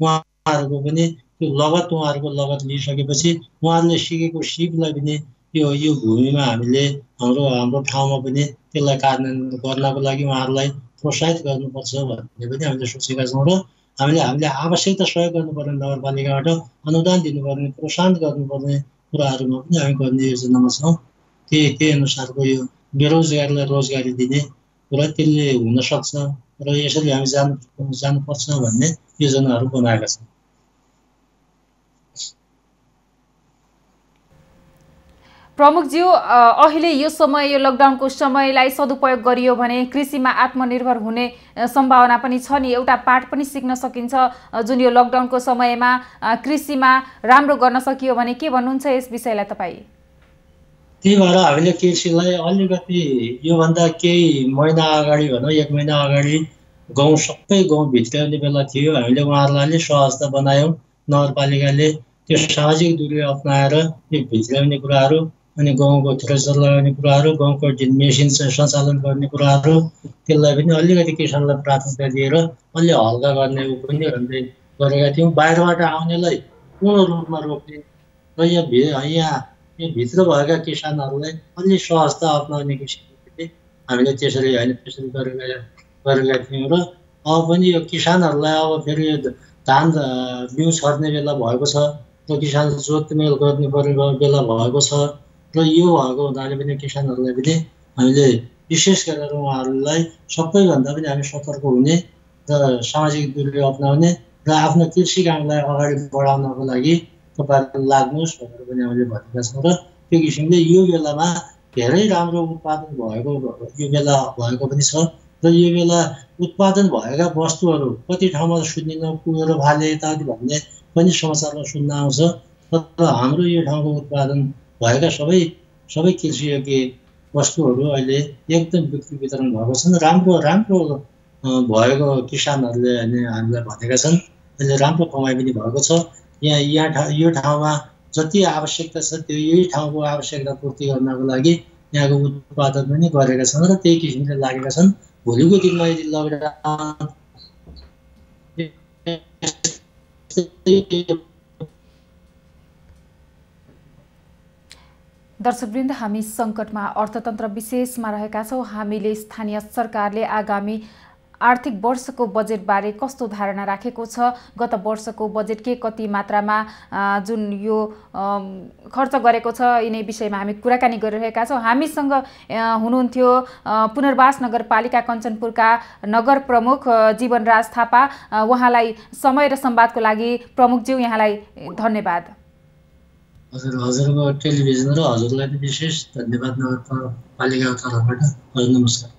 उहाँहरूको पनि त्यो उहाँहरूको लगत लिइसकेपछि उहाँहरूले सिकेको सिपलाई पनि यो भूमिमा हामीले हाम्रो ठाउँमा पनि त्यसलाई कार्यान्वयन गर्नको लागि उहाँहरूलाई प्रोत्साहित गर्नुपर्छ भन्ने पनि हामीले सोचेका छौँ र हामीले आवश्यकता सहयोग गर्नुपर्ने नगरपालिकाबाट अनुदान दिनुपर्ने प्रोत्साहन गर्नुपर्ने कुराहरूमा पनि हामी गर्ने योजनामा छौँ। त्यही अनुसारको यो बेरोजगारलाई रोजगारी दिने कुरा त्यसले हुनसक्छ र यसरी हामी जानुपर्छ भन्ने योजनाहरू बनाएका छौँ। प्रमुखज्यू, अहिले यो समय, यो लकडाउनको समयलाई सदुपयोग गरियो भने कृषिमा आत्मनिर्भर हुने सम्भावना पनि छ नि। एउटा पाठ पनि सिक्न सकिन्छ जुन यो लकडाउनको समयमा कृषिमा राम्रो गर्न सकियो भने। के भन्नुहुन्छ यस विषयलाई तपाईँ? त्यही भएर हामीले कृषिलाई अलिकति योभन्दा केही महिना अगाडि भनौँ 1 महिना अगाडि सबै गाउँ भित्राउने बेला थियो। हामीले उहाँहरूलाई अलिक सहजता बनायौँ। नगरपालिकाले त्यो सामाजिक दूरी अप्नाएर यो भित्राउने कुराहरू अनि गाउँको थ्रेसर लगाउने कुराहरू, गाउँको ड्रिल मेसिन सञ्चालन गर्ने कुराहरू, त्यसलाई पनि अलिकति किसानलाई प्राथमिकता दिएर अलि हल्का गर्ने पनि गरेका थियौँ। बाहिरबाट आउनेलाई पूर्ण रूपमा रोक्ने र यहाँ भित्र भएका किसानहरूलाई अलि सहजता अप्नाउने किसिमले हामीले त्यसरी गरेका थियौँ। र अब पनि यो किसानहरूलाई अब फेरि धान बिउ छर्ने बेला भएको छ र किसान जोतमेल गर्ने बेला भएको छ र यो भएको हुनाले पनि किसानहरूलाई पनि हामीले विशेष गरेर उहाँहरूलाई सबैभन्दा पनि हामी सतर्क हुने र सामाजिक दूरी अप्नाउने र आफ्नो कृषि कामलाई अगाडि बढाउनको लागि तपाईँहरू लाग्नुहोस् भनेर पनि हामीले भनेका छौँ। र त्यो किसिमले यो बेलामा धेरै राम्रो उत्पादन भएको यो बेला भएको पनि छ र यो बेला उत्पादन भएका वस्तुहरू कति ठाउँमा सुन्निन पुगेर भाले यताउति भन्ने पनि समाचारमा सुन्न आउँछ। तर हाम्रो यो ठाउँको उत्पादन भएका सबै कृषियोग्य वस्तुहरू अहिले एकदम बिक्री वितरण भएको छन्। राम्रो भएको किसानहरूले हामीलाई भनेका छन्। अहिले राम्रो कमाइ पनि भएको छ। यो ठाउँमा जति आवश्यकता छ त्यो यही ठाउँको आवश्यकता पूर्ति गर्नको लागि यहाँको उत्पादन पनि गरेका छन् र त्यही किसिमले लागेका छन्। भोलिको दिनमा यदि लकडाउन दर्शकवृन्द, हामी सङ्कटमा अर्थतन्त्र विशेषमा रहेका छौँ। हामीले स्थानीय सरकारले आगामी आर्थिक वर्षको बजेटबारे कस्तो धारणा राखेको छ, गत वर्षको बजेट के कति मात्रामा जुन यो खर्च गरेको छ, यिनै विषयमा हामी कुराकानी गरिरहेका छौँ। हामीसँग हुनुहुन्थ्यो पुनर्वास नगरपालिका कञ्चनपुरका नगर प्रमुख जीवनराज थापा। उहाँलाई समय र संवादको लागि प्रमुखज्यू यहाँलाई धन्यवाद। हजुरको टेलिभिजन र हजुरलाई विशेष धन्यवाद नगरपालिकाको तर्फबाट। नमस्कार।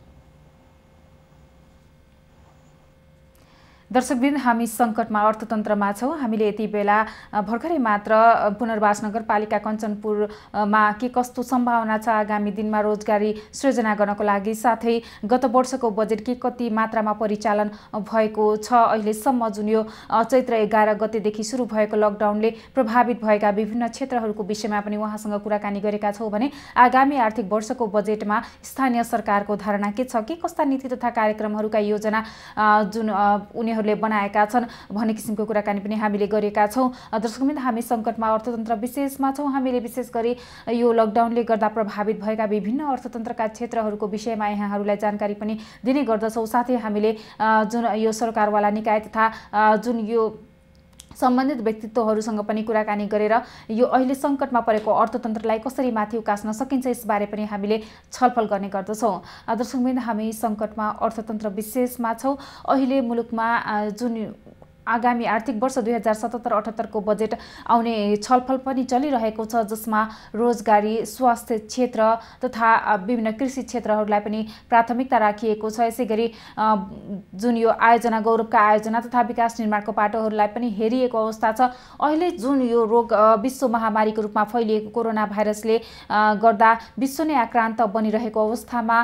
दर्शकवृन्द, हामी सङ्कटमा अर्थतन्त्रमा छौँ। हामीले यति बेला भर्खरै मात्र पुनर्वास नगरपालिका कञ्चनपुरमा के कस्तो सम्भावना छ आगामी दिनमा रोजगारी सृजना गर्नको लागि, साथै गत वर्षको बजेट के कति मात्रामा परिचालन भएको छ अहिलेसम्म, जुन यो चैत्र 11 गतेदेखि सुरु भएको लकडाउनले प्रभावित भएका विभिन्न क्षेत्रहरूको विषयमा पनि उहाँसँग कुराकानी गरेका छौँ भने आगामी आर्थिक वर्षको बजेटमा स्थानीय सरकारको धारणा के छ, के कस्ता नीति तथा कार्यक्रमहरूका योजना जुन उनीहरूले बनाएका छन् भन्ने किसिमको कुराकानी पनि हामीले गरेका छौँ। दर्शकवृन्द, हामी सङ्कटमा अर्थतन्त्र विशेषमा छौँ। हामीले विशेष गरी यो लकडाउनले गर्दा प्रभावित भएका विभिन्न अर्थतन्त्रका क्षेत्रहरूको विषयमा यहाँहरूलाई जानकारी पनि दिने गर्दछौँ। साथै हामीले जुन यो सरकारवाला निकाय तथा जुन यो सम्बन्धित व्यक्तित्वहरूसँग पनि कुराकानी गरेर यो अहिले सङ्कटमा परेको अर्थतन्त्रलाई कसरी माथि उकास्न सकिन्छ यसबारे पनि हामीले छलफल गर्ने गर्दछौँ। दर्शकवृन्द, हामी सङ्कटमा अर्थतन्त्र विशेषमा छौँ। अहिले मुलुकमा जुन आगामी आर्थिक वर्ष 2077-78 को बजेट आउने छलफल पनि चलिरहेको छ, जसमा रोजगारी, स्वास्थ्य क्षेत्र तथा विभिन्न कृषि क्षेत्रहरूलाई पनि प्राथमिकता राखिएको छ। यसैगरी जुन यो आयोजना गौरवका आयोजना तथा विकास निर्माणको पाटोहरूलाई पनि हेरिएको अवस्था छ। अहिले जुन यो रोग विश्व महामारीको रूपमा फैलिएको कोरोना भाइरसले गर्दा विश्व नै आक्रान्त बनिरहेको अवस्थामा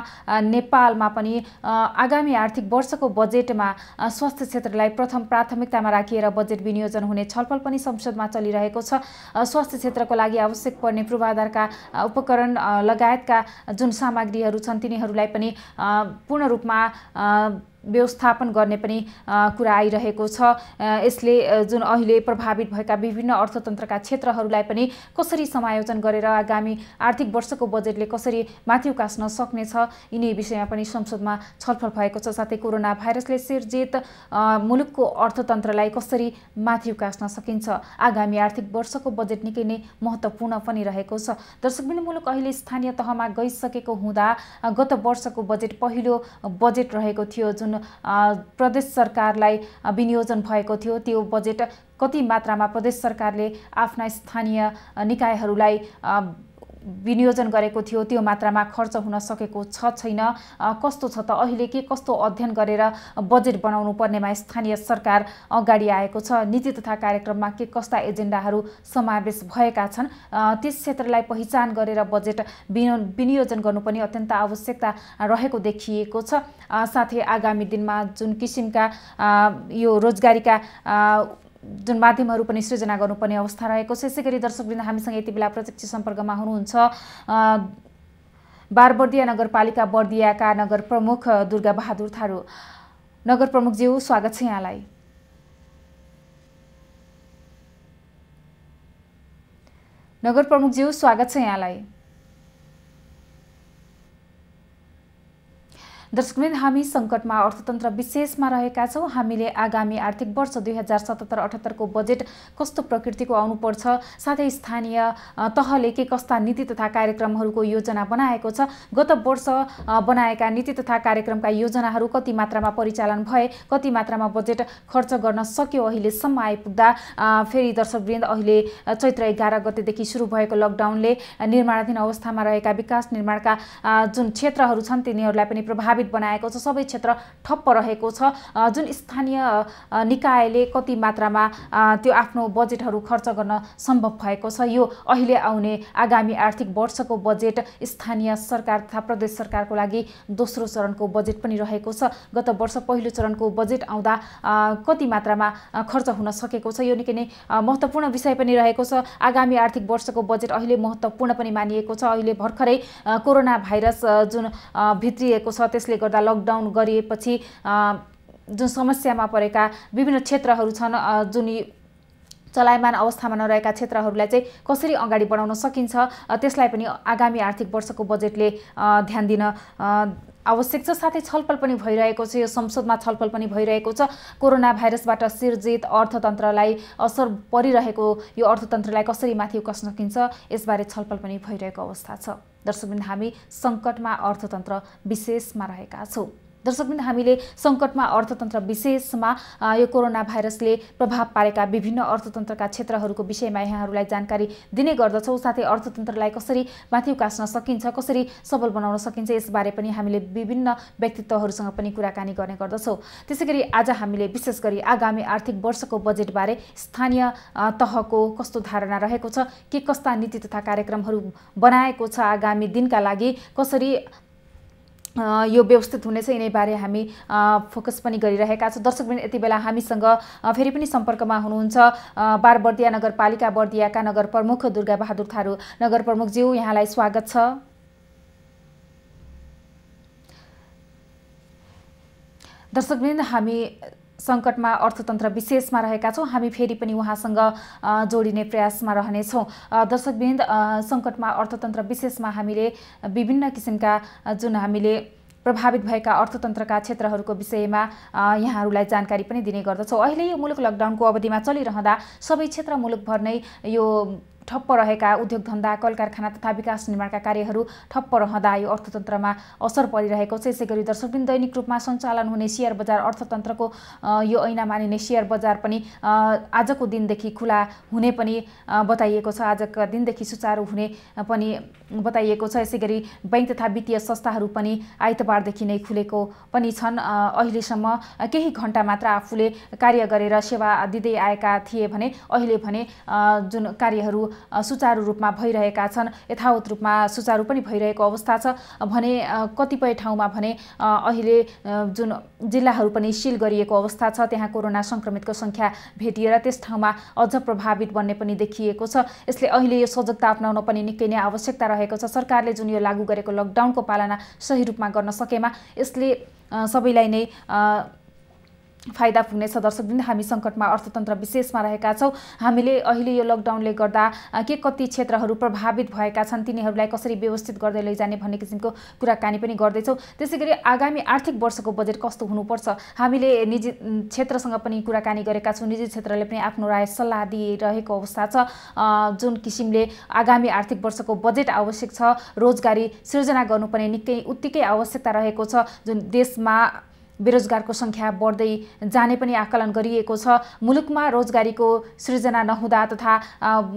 नेपालमा पनि आगामी आर्थिक वर्षको बजेटमा स्वास्थ्य क्षेत्रलाई प्रथम प्राथमिकतामा राखिएर बजेट विनियोजन हुने छलफल पनि संसदमा चलिरहेको छ। स्वास्थ्य क्षेत्रको लागि आवश्यक पर्ने पूर्वाधारका उपकरण लगायतका जुन सामग्रीहरू छन् तिनीहरूलाई पनि पूर्ण रूपमा व्यवस्थापन गर्ने पनि कुरा आइरहेको छ। यसले जुन अहिले प्रभावित भएका विभिन्न अर्थतन्त्रका क्षेत्रहरूलाई पनि कसरी समायोजन गरेर आगामी आर्थिक वर्षको बजेटले कसरी माथि उकास्न सक्नेछ यिनी विषयमा पनि संसदमा छलफल भएको छ। साथै कोरोना भाइरसले सिर्जित मुलुकको अर्थतन्त्रलाई कसरी माथि उकास्न सकिन्छ, आगामी आर्थिक वर्षको बजेट निकै नै महत्त्वपूर्ण पनि रहेको छ। दर्शकवृन्द, मुलुक अहिले स्थानीय तहमा गइसकेको हुँदा गत वर्षको बजेट पहिलो बजेट रहेको थियो जुन प्रदेश सरकारलाई विनियोजन भएको थियो। त्यो बजेट कति मात्रामा प्रदेश सरकारले आफ्ना स्थानीय निकायहरूलाई विनियोजन गरेको थियो, त्यो मात्रामा खर्च हुन सकेको छ छैन, कस्तो छ त अहिले के कस्तो अध्ययन गरेर बजेट बनाउनु पर्नेमा स्थानीय सरकार अगाडि आएको छ, नीति तथा कार्यक्रममा के कस्ता एजेन्डाहरू समावेश भएका छन्, त्यस क्षेत्रलाई पहिचान गरेर बजेट विनियोजन गर्नु पनि अत्यन्त आवश्यकता रहेको देखिएको छ। साथै आगामी दिनमा जुन किसिमका यो रोजगारीका जुन माध्यमहरू पनि सृजना गर्नुपर्ने अवस्था रहेको छ। यसै गरी दर्शकवृन्द हामीसँग यति बेला प्रत्यक्ष सम्पर्कमा हुनुहुन्छ बारबर्दिया नगरपालिका बर्दियाका नगर प्रमुख दुर्गा बहादुर थारू। नगर प्रमुखज्यू स्वागत छ यहाँलाई। नगर प्रमुखज्यू स्वागत छ यहाँलाई। दर्शकवृन्द हामी सङ्कटमा अर्थतन्त्र विशेषमा रहेका छौँ। हामीले आगामी आर्थिक वर्ष 2077-78 को बजेट कस्तो प्रकृतिको आउनुपर्छ, साथै स्थानीय तहले के कस्ता नीति तथा कार्यक्रमहरूको योजना बनाएको छ, गत वर्ष बनाएका नीति तथा कार्यक्रमका योजनाहरू कति मात्रामा परिचालन भए, कति मात्रामा बजेट खर्च गर्न सक्यो अहिलेसम्म आइपुग्दा, फेरि दर्शकवृन्द अहिले चैत्र 11 गतेदेखि सुरु भएको लकडाउनले निर्माणाधीन अवस्थामा रहेका विकास निर्माणका जुन क्षेत्रहरू छन् तिनीहरूलाई पनि प्रभावित बनाएको छ। सबै क्षेत्र ठप्प रहेको छ। जुन स्थानीय निकायले कति मात्रामा त्यो आफ्नो बजेटहरू खर्च गर्न सम्भव भएको छ, यो अहिले आउने आगामी आर्थिक वर्षको बजेट स्थानीय सरकार तथा प्रदेश सरकारको लागि दोस्रो चरणको बजेट पनि रहेको छ। गत वर्ष पहिलो चरणको बजेट आउँदा कति मात्रामा खर्च हुन सकेको छ, यो निकै नै महत्त्वपूर्ण विषय पनि रहेको छ। आगामी आर्थिक वर्षको बजेट अहिले महत्त्वपूर्ण पनि मानिएको छ। अहिले भर्खरै कोरोना भाइरस जुन भित्रिएको छ त्यसले गर्दा लकडाउन गरिएपछि जुन समस्यामा परेका विभिन्न क्षेत्रहरू छन्, जुन चलायमान अवस्थामा नरहेका क्षेत्रहरूलाई चाहिँ कसरी अगाडि बढाउन सकिन्छ त्यसलाई पनि आगामी आर्थिक वर्षको बजेटले ध्यान दिन आवश्यक छ। साथै छलफल पनि भइरहेको छ, यो संसदमा छलफल पनि भइरहेको छ। कोरोना भाइरसबाट सिर्जित अर्थतन्त्रलाई असर परिरहेको यो अर्थतन्त्रलाई कसरी माथि उकास्न सकिन्छ यसबारे छलफल पनि भइरहेको अवस्था छ। दर्शकवृन्द हामी सङ्कटमा अर्थतन्त्र विशेषमा रहेका छौँ। दर्शकवृन्द हामीले सङ्कटमा अर्थतन्त्र विशेषमा यो कोरोना भाइरसले प्रभाव पारेका विभिन्न अर्थतन्त्रका क्षेत्रहरूको विषयमा यहाँहरूलाई जानकारी दिने गर्दछौँ। साथै अर्थतन्त्रलाई कसरी माथि उकास्न सकिन्छ, कसरी सबल बनाउन सकिन्छ यसबारे पनि हामीले विभिन्न व्यक्तित्वहरूसँग पनि कुराकानी गर्ने गर्दछौँ। त्यसैगरी आज हामीले विशेष गरी आगामी आर्थिक वर्षको बजेटबारे स्थानीय तहको कस्तो धारणा रहेको छ, के कस्ता नीति तथा कार्यक्रमहरू बनाएको छ आगामी दिनका लागि, कसरी यो व्यवस्थित हुनेछ यिनैबारे हामी फोकस पनि गरिरहेका छौँ। दर्शकवृन्द यति बेला हामीसँग फेरि पनि सम्पर्कमा हुनुहुन्छ बारबर्दिया नगरपालिका बर्दियाका नगर प्रमुख दुर्गा बहादुर थारू। नगर प्रमुखज्यू यहाँलाई स्वागत छ। दर्शकवृन्द हामी सङ्कटमा अर्थतन्त्र विशेषमा रहेका छौँ। हामी फेरि पनि उहाँसँग जोडिने प्रयासमा रहनेछौँ। दर्शकवृन्द सङ्कटमा अर्थतन्त्र विशेषमा हामीले विभिन्न किसिमका जुन हामीले प्रभावित भएका अर्थतन्त्रका क्षेत्रहरूको विषयमा यहाँहरूलाई जानकारी पनि दिने गर्दछौँ। अहिले यो मुलुक लकडाउनको अवधिमा चलिरहँदा सबै क्षेत्र मुलुकभर नै यो ठप्प रहेका उद्योग धन्दा, कल कारखाना तथा विकास निर्माणका कार्यहरू ठप्प रहँदा यो अर्थतन्त्रमा असर परिरहेको छ। यसै गरी दर्शकवृन्द दैनिक रूपमा सञ्चालन हुने शेयर बजार अर्थतन्त्रको यो ऐना मानिने शेयर बजार पनि आजको दिनदेखि खुला हुने पनि बताइएको छ, आजका दिनदेखि सुचारू हुने पनि बताइएको छ। यसै गरी बैंक तथा वित्तीय संस्थाहरू पनि आइतबारदेखि नै खुलेको पनि छन्। अहिलेसम्म केही घण्टा मात्र आफूले कार्य गरेर सेवा दिँदै आएका थिए भने अहिले भने जुन कार्यहरू सुचारू रूपमा भइरहेका छन्, यथावत रूपमा सुचारू पनि भइरहेको अवस्था छ भने कतिपय ठाउँमा भने अहिले जुन जिल्लाहरू पनि सिल गरिएको अवस्था छ, त्यहाँ कोरोना सङ्क्रमितको सङ्ख्या भेटिएर त्यस ठाउँमा अझ प्रभावित बन्ने पनि देखिएको छ। यसले अहिले यो सजगता अपनाउन पनि निकै नै आवश्यकता रहेको छ। सरकारले जुन यो लागू गरेको लकडाउनको पालना सही रूपमा गर्न सकेमा यसले सबैलाई नै फाइदा पुग्नेछ। दर्शकवृन्द हामी सङ्कटमा अर्थतन्त्र विशेषमा रहेका छौँ। हामीले अहिले यो लकडाउनले गर्दा के कति क्षेत्रहरू प्रभावित भएका छन् तिनीहरूलाई कसरी व्यवस्थित गर्दै लैजाने भन्ने किसिमको कुराकानी पनि गर्दैछौँ। त्यसै गरी आगामी आर्थिक वर्षको बजेट कस्तो हुनुपर्छ हामीले निजी क्षेत्रसँग पनि कुराकानी गरेका छौँ। निजी क्षेत्रले पनि आफ्नो राय सल्लाह दिइरहेको अवस्था छ। जुन किसिमले आगामी आर्थिक वर्षको बजेट आवश्यक छ, रोजगारी सृजना गर्नुपर्ने निकै उत्तिकै आवश्यकता रहेको छ। जुन देशमा बेरोजगारको सङ्ख्या बढ्दै जाने पनि आकलन गरिएको छ। मुलुकमा रोजगारीको सृजना नहुँदा तथा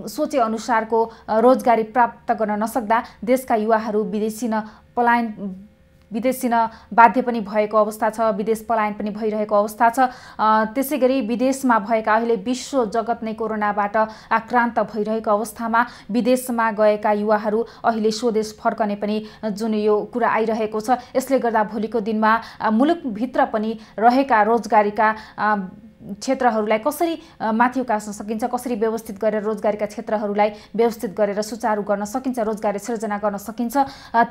सोचे अनुसारको रोजगारी प्राप्त गर्न नसक्दा देशका युवाहरू विदेश छिन बाध्य पनि भएको अवस्था छ, विदेश पलायन पनि भइरहेको अवस्था छ। त्यसै गरी विदेशमा भएका अहिले विश्व जगत नै कोरोनाबाट आक्रान्त भइरहेको अवस्थामा विदेशमा गएका युवाहरू अहिले स्वदेश फर्कने पनि जुन यो कुरा आइरहेको छ। यसले गर्दा भोलिको दिनमा मुलुकभित्र पनि रहेका रोजगारीका क्षेत्रहरूलाई कसरी माथि उकास्न सकिन्छ, कसरी व्यवस्थित गरेर रोजगारीका क्षेत्रहरूलाई व्यवस्थित गरेर सुचारू गर्न सकिन्छ, रोजगारी सृजना गर्न सकिन्छ,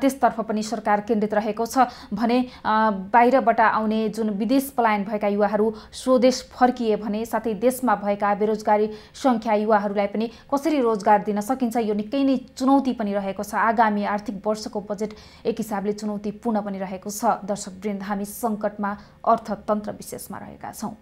त्यसतर्फ पनि सरकार केन्द्रित रहेको छ भने बाहिरबाट आउने जुन विदेश पलायन भएका युवाहरू स्वदेश फर्किए भने साथै देशमा भएका बेरोजगारी सङ्ख्या युवाहरूलाई पनि कसरी रोजगार दिन सकिन्छ, यो निकै नै चुनौती पनि रहेको छ। आगामी आर्थिक वर्षको बजेट एक हिसाबले चुनौतीपूर्ण पनि रहेको छ। दर्शकवृन्द, हामी सङ्कटमा अर्थतन्त्र विशेषमा रहेका छौँ।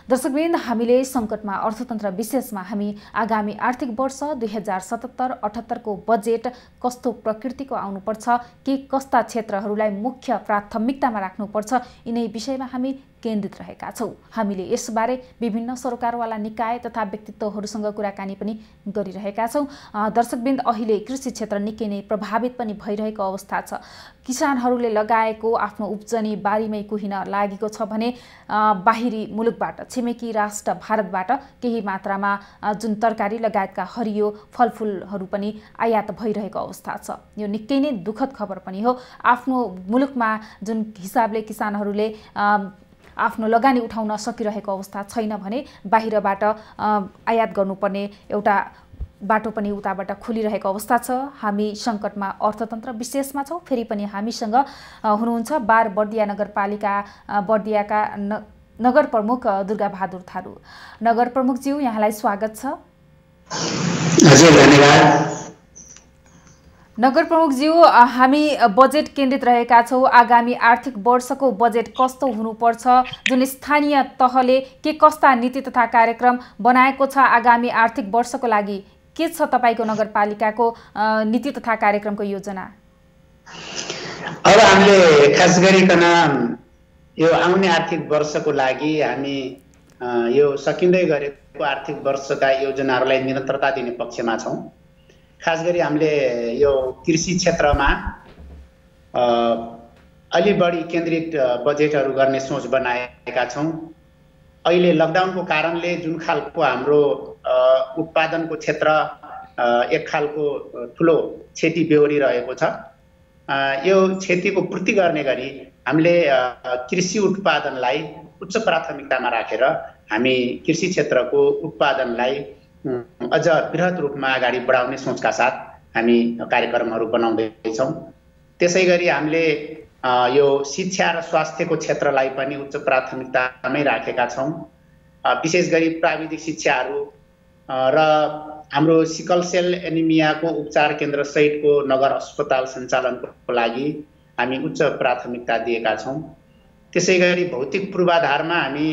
दर्शकवृन्द, हामीले सङ्कटमा अर्थतन्त्र विशेषमा हामी आगामी आर्थिक वर्ष 2077-78 को बजेट कस्तो प्रकृतिको आउनुपर्छ, के कस्ता क्षेत्रहरूलाई मुख्य प्राथमिकतामा राख्नुपर्छ, यिनै विषयमा हामी केन्द्रित रहेका छौँ। हामीले यसबारे विभिन्न सरकारवाला निकाय तथा व्यक्तित्वहरूसँग कुराकानी पनि गरिरहेका छौँ। दर्शकवृन्द, अहिले कृषि क्षेत्र निकै नै प्रभावित पनि भइरहेको अवस्था छ। किसानहरूले लगाएको आफ्नो उब्जनी बारीमै कुहिन लागेको छ भने बाहिरी मुलुकबाट, छिमेकी राष्ट्र भारतबाट केही मात्रामा जुन तरकारी लगायतका हरियो फलफुलहरू पनि आयात भइरहेको अवस्था छ। यो निकै नै दुःखद खबर पनि हो। आफ्नो मुलुकमा जुन हिसाबले किसानहरूले आफ्नो लगानी उठाउन सकिरहेको अवस्था छैन भने बाहिरबाट आयात गर्नुपर्ने एउटा बाटो पनि उताबाट खुलिरहेको अवस्था छ। हामी सङ्कटमा अर्थतन्त्र विशेषमा छौँ। फेरि पनि हामीसँग हुनुहुन्छ बार बर्दिया नगरपालिका बर्दियाका नगर प्रमुख दुर्गा बहादुर थारू। नगर प्रमुखज्यू, यहाँलाई स्वागत छ। हजुर, धन्यवाद। नगर प्रमुखज्यू, हामी बजेट केन्द्रित रहेका छौँ। आगामी आर्थिक वर्षको बजेट कस्तो हुनुपर्छ, जुन स्थानीय तहले के कस्ता नीति तथा कार्यक्रम बनाएको छ आगामी आर्थिक वर्षको लागि, के छ तपाईँको नगरपालिकाको नीति तथा कार्यक्रमको योजना? अब हामीले खास गरिकन यो आउने आर्थिक वर्षको लागि हामी यो सकिँदै गरेको आर्थिक वर्षका योजनाहरूलाई निरन्तरता दिने पक्षमा छौँ। खास गरी हामीले यो कृषि क्षेत्रमा अलि बढी केन्द्रित बजेटहरू गर्ने सोच बनाएका छौँ। अहिले लकडाउनको कारणले जुन खालको हाम्रो उत्पादनको क्षेत्र एक खालको ठुलो क्षति बेहोरिरहेको छ, यो क्षतिको पूर्ति गर्ने गरी हामीले कृषि उत्पादनलाई उच्च प्राथमिकतामा राखेर हामी कृषि क्षेत्रको उत्पादनलाई अझ बृहत रूपमा अगाडि बढाउने सोचका साथ हामी कार्यक्रमहरू बनाउँदैछौँ। त्यसै गरी हामीले यो शिक्षा र स्वास्थ्यको क्षेत्रलाई पनि उच्च प्राथमिकतामै राखेका छौँ। विशेष गरी प्राविधिक शिक्षाहरू र हाम्रो सिकल सेल एनिमियाको उपचार केन्द्र सहितको नगर अस्पताल सञ्चालनको लागि हामी उच्च प्राथमिकता दिएका छौँ। त्यसै गरी भौतिक पूर्वाधारमा हामी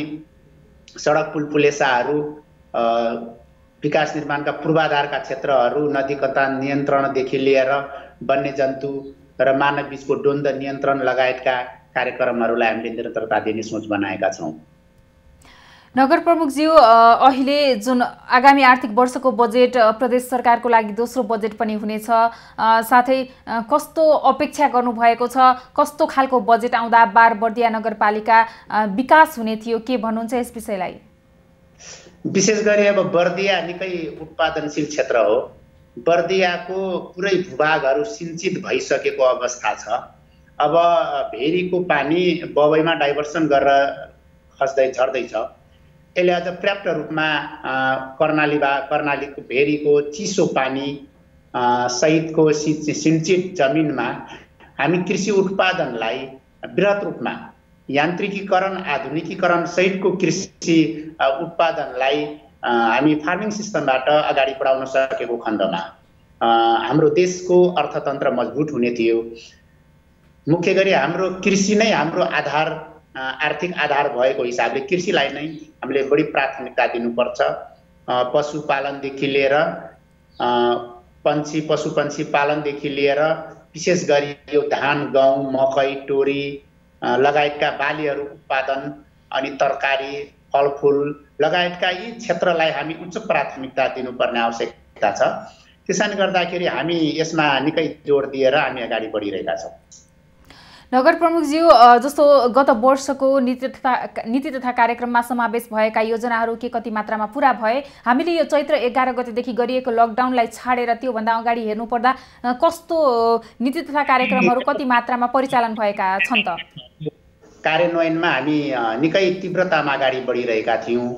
सडक पुल पुलेसाहरू, विकास निर्माणका पूर्वाधारका क्षेत्रहरू, नदीकता नियन्त्रणदेखि लिएर वन्यजन्तु र मानव बीचको द्वन्द्व नियन्त्रण लगायतका कार्यक्रमहरूलाई हामीले निरन्तरता दिने सोच बनाएका छौँ। नगर प्रमुखज्यू, अहिले जुन आगामी आर्थिक वर्षको बजेट प्रदेश सरकारको लागि दोस्रो बजेट पनि हुनेछ, साथै कस्तो अपेक्षा गर्नुभएको छ, कस्तो खालको बजेट आउँदा बार बर्दिया नगरपालिका विकास हुने थियो, के भन्नुहुन्छ यस विषयलाई? विशेष गरी अब बर्दिया निकै उत्पादनशील क्षेत्र हो। बर्दियाको पुरै भूभागहरू सिंचित भइसकेको अवस्था छ। अब भेरीको पानी बबैमा डाइभर्सन गरेर झर्दैछ। यसले अझ पर्याप्त रूपमा कर्णालीको भेरीको चिसो पानी सहितको सिंचित जमिनमा हामी कृषि उत्पादनलाई बृहत रूपमा यान्त्रिकीकरण, आधुनिकीकरण सहितको कृषि उत्पादनलाई हामी फार्मिङ सिस्टमबाट अगाडि बढाउन सकेको खण्डमा हाम्रो देशको अर्थतन्त्र मजबुत हुने थियो। मुख्य गरी हाम्रो कृषि नै हाम्रो आधार, आर्थिक आधार भएको हिसाबले कृषिलाई नै हामीले बढी प्राथमिकता दिनुपर्छ। पशुपालनदेखि लिएर पशु-पंक्षी पालनदेखि लिएर विशेष गरी यो धान, गहुँ, मकै, तोरी लगायतका बालीहरू उत्पादन अनि तरकारी, फलफुल लगायतका यी क्षेत्रलाई हामी उच्च प्राथमिकता दिनुपर्ने आवश्यकता छ। त्यसैले गर्दाखेरि हामी यसमा निकै जोड दिएर हामी अगाडि बढिरहेका छौँ। नगर प्रमुखज्यू, जस्तो गत वर्षको नीति तथा कार्यक्रममा समावेश भएका योजनाहरू के कति मात्रामा पूरा भए? हामीले यो चैत्र 11 गतेदेखि गरिएको लकडाउनलाई छाडेर त्योभन्दा अगाडि हेर्नुपर्दा कस्तो नीति तथा कार्यक्रमहरू कति मात्रामा परिचालन भएका छन् त? कार्यान्वयनमा हामी निकै तीव्रतामा अगाडि बढिरहेका थियौँ।